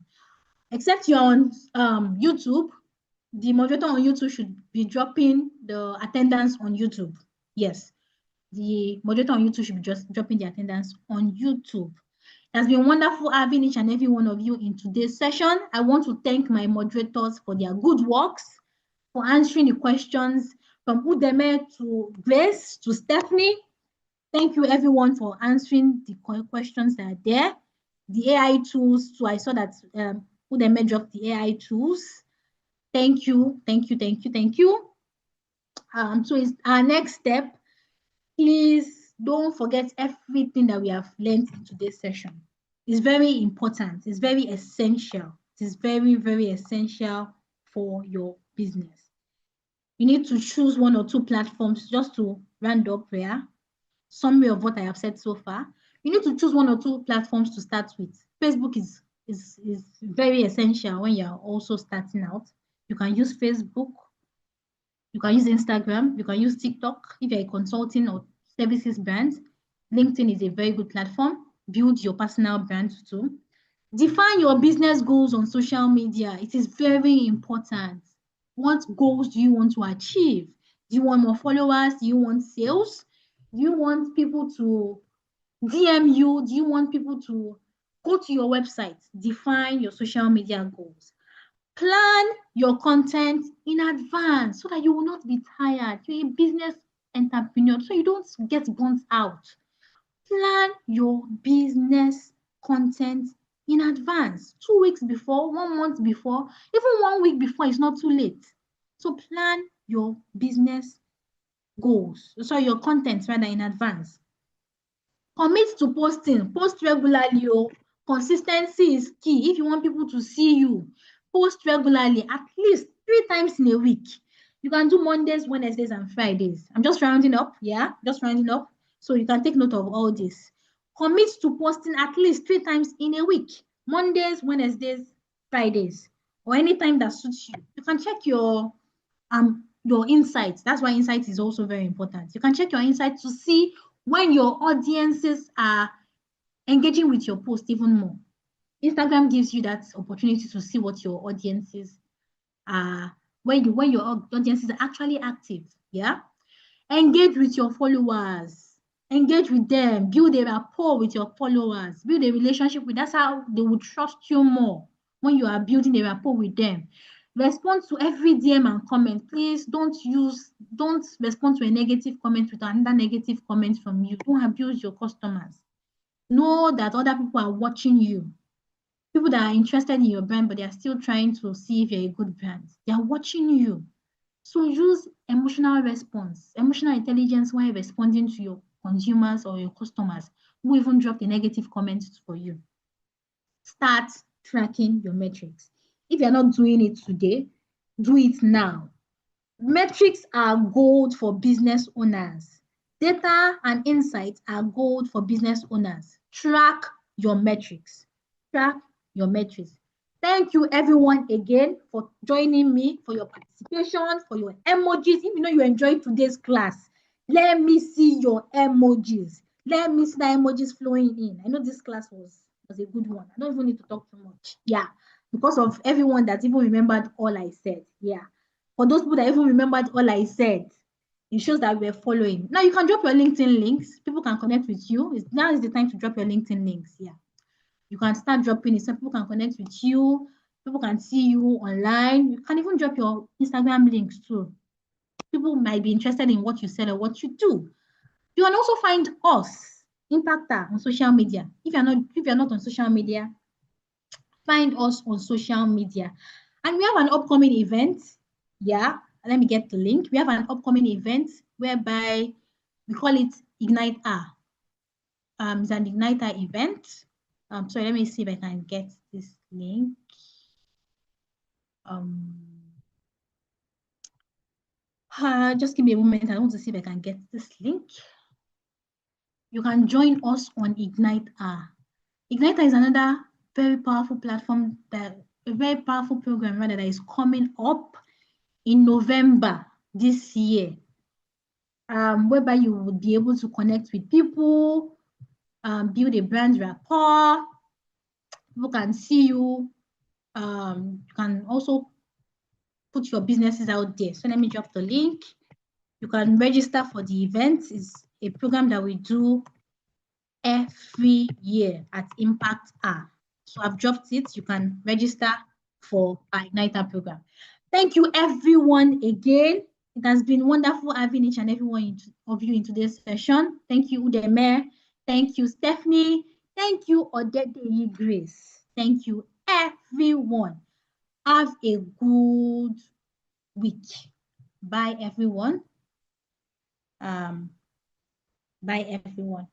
Except you're on YouTube, the moderator on YouTube should be dropping the attendance on YouTube. Yes, the moderator on YouTube should be just dropping the attendance on YouTube. It has been wonderful having each and every one of you in today's session. I want to thank my moderators for their good works, for answering the questions from Udeme to Grace to Stephanie. Thank you everyone for answering the questions that are there. The AI tools too, I saw that Udeme dropped the AI tools. Thank you, thank you, thank you, thank you. So it's our next step. Please don't forget everything that we have learned in today's session. It's very important. It's very essential. It is very, very essential for your business. You need to choose one or two platforms just to round up here. Summary of what I have said so far. You need to choose one or two platforms to start with. Facebook is very essential when you're also starting out. You can use Facebook. You can use Instagram. You can use TikTok if you're a consulting or services brand. LinkedIn is a very good platform. Build your personal brand too. Define your business goals on social media. It is very important. What goals do you want to achieve? Do you want more followers? Do you want sales? Do you want people to DM you? Do you want people to go to your website? Define your social media goals. Plan your content in advance so that you will not be tired. You're a business entrepreneur, so you don't get burnt out. Plan your business content in advance. 2 weeks before, 1 month before, even 1 week before is not too late. So plan your business goals. So your content rather in advance. Commit to posting. Post regularly. Consistency is key. If you want people to see you, post regularly, at least 3 times in a week. You can do Mondays, Wednesdays, and Fridays. I'm just rounding up. Yeah, just rounding up. So you can take note of all this. Commit to posting at least 3 times in a week. Mondays, Wednesdays, Fridays, or anytime that suits you. You can check your insights. That's why insights is also very important. You can check your insights to see when your audiences are engaging with your post even more. Instagram gives you that opportunity to see what your audiences are, when your audiences are actually active. Yeah. Engage with your followers. Engage with them. Build a rapport with your followers. Build a relationship with. That's how they will trust you more when you are building a rapport with them. Respond to every DM and comment. Please don't respond to a negative comment with another negative comment from you. Don't abuse your customers. Know that other people are watching you. People that are interested in your brand, but they are still trying to see if you're a good brand. They are watching you. So use emotional response, emotional intelligence while responding to your consumers or your customers who even dropped a negative comment for you. Start tracking your metrics. If you're not doing it today, do it now. Metrics are gold for business owners. Data and insights are gold for business owners. Track your metrics. Track your metrics. Thank you everyone again for joining me, for your participation, for your emojis. If you know you enjoyed today's class, let me see your emojis. Let me see the emojis flowing in. I know this class was a good one. I don't even need to talk too much. Yeah, because of everyone that even remembered all I said. Yeah. For those people that even remembered all I said, it shows that we're following. Now you can drop your LinkedIn links. People can connect with you. Now is the time to drop your LinkedIn links. Yeah. You can start dropping it so people can connect with you. People can see you online. You can even drop your Instagram links too. People might be interested in what you sell or what you do. You can also find us, Impactor, on social media. If you're not on social media, find us on social media. And we have an upcoming event. Yeah, let me get the link. We have an upcoming event whereby we call it Ignite R. It's an Igniter event. Sorry, let me see if I can get this link. Just give me a moment. I want to see if I can get this link. You can join us on Ignite R. Igniter is another very powerful platform, a very powerful program rather, that is coming up in November this year, whereby you would be able to connect with people, build a brand rapport. People can see you. You can also put your businesses out there. So let me drop the link. You can register for the event. It's a program that we do every year at Impact R. So I've dropped it. You can register for our Igniter program. Thank you, everyone, again. It has been wonderful having each and every one of you in today's session. Thank you, Udeme. Thank you, Stephanie. Thank you, Odedeyi Grace. Thank you, everyone. Have a good week. Bye, everyone. Bye, everyone.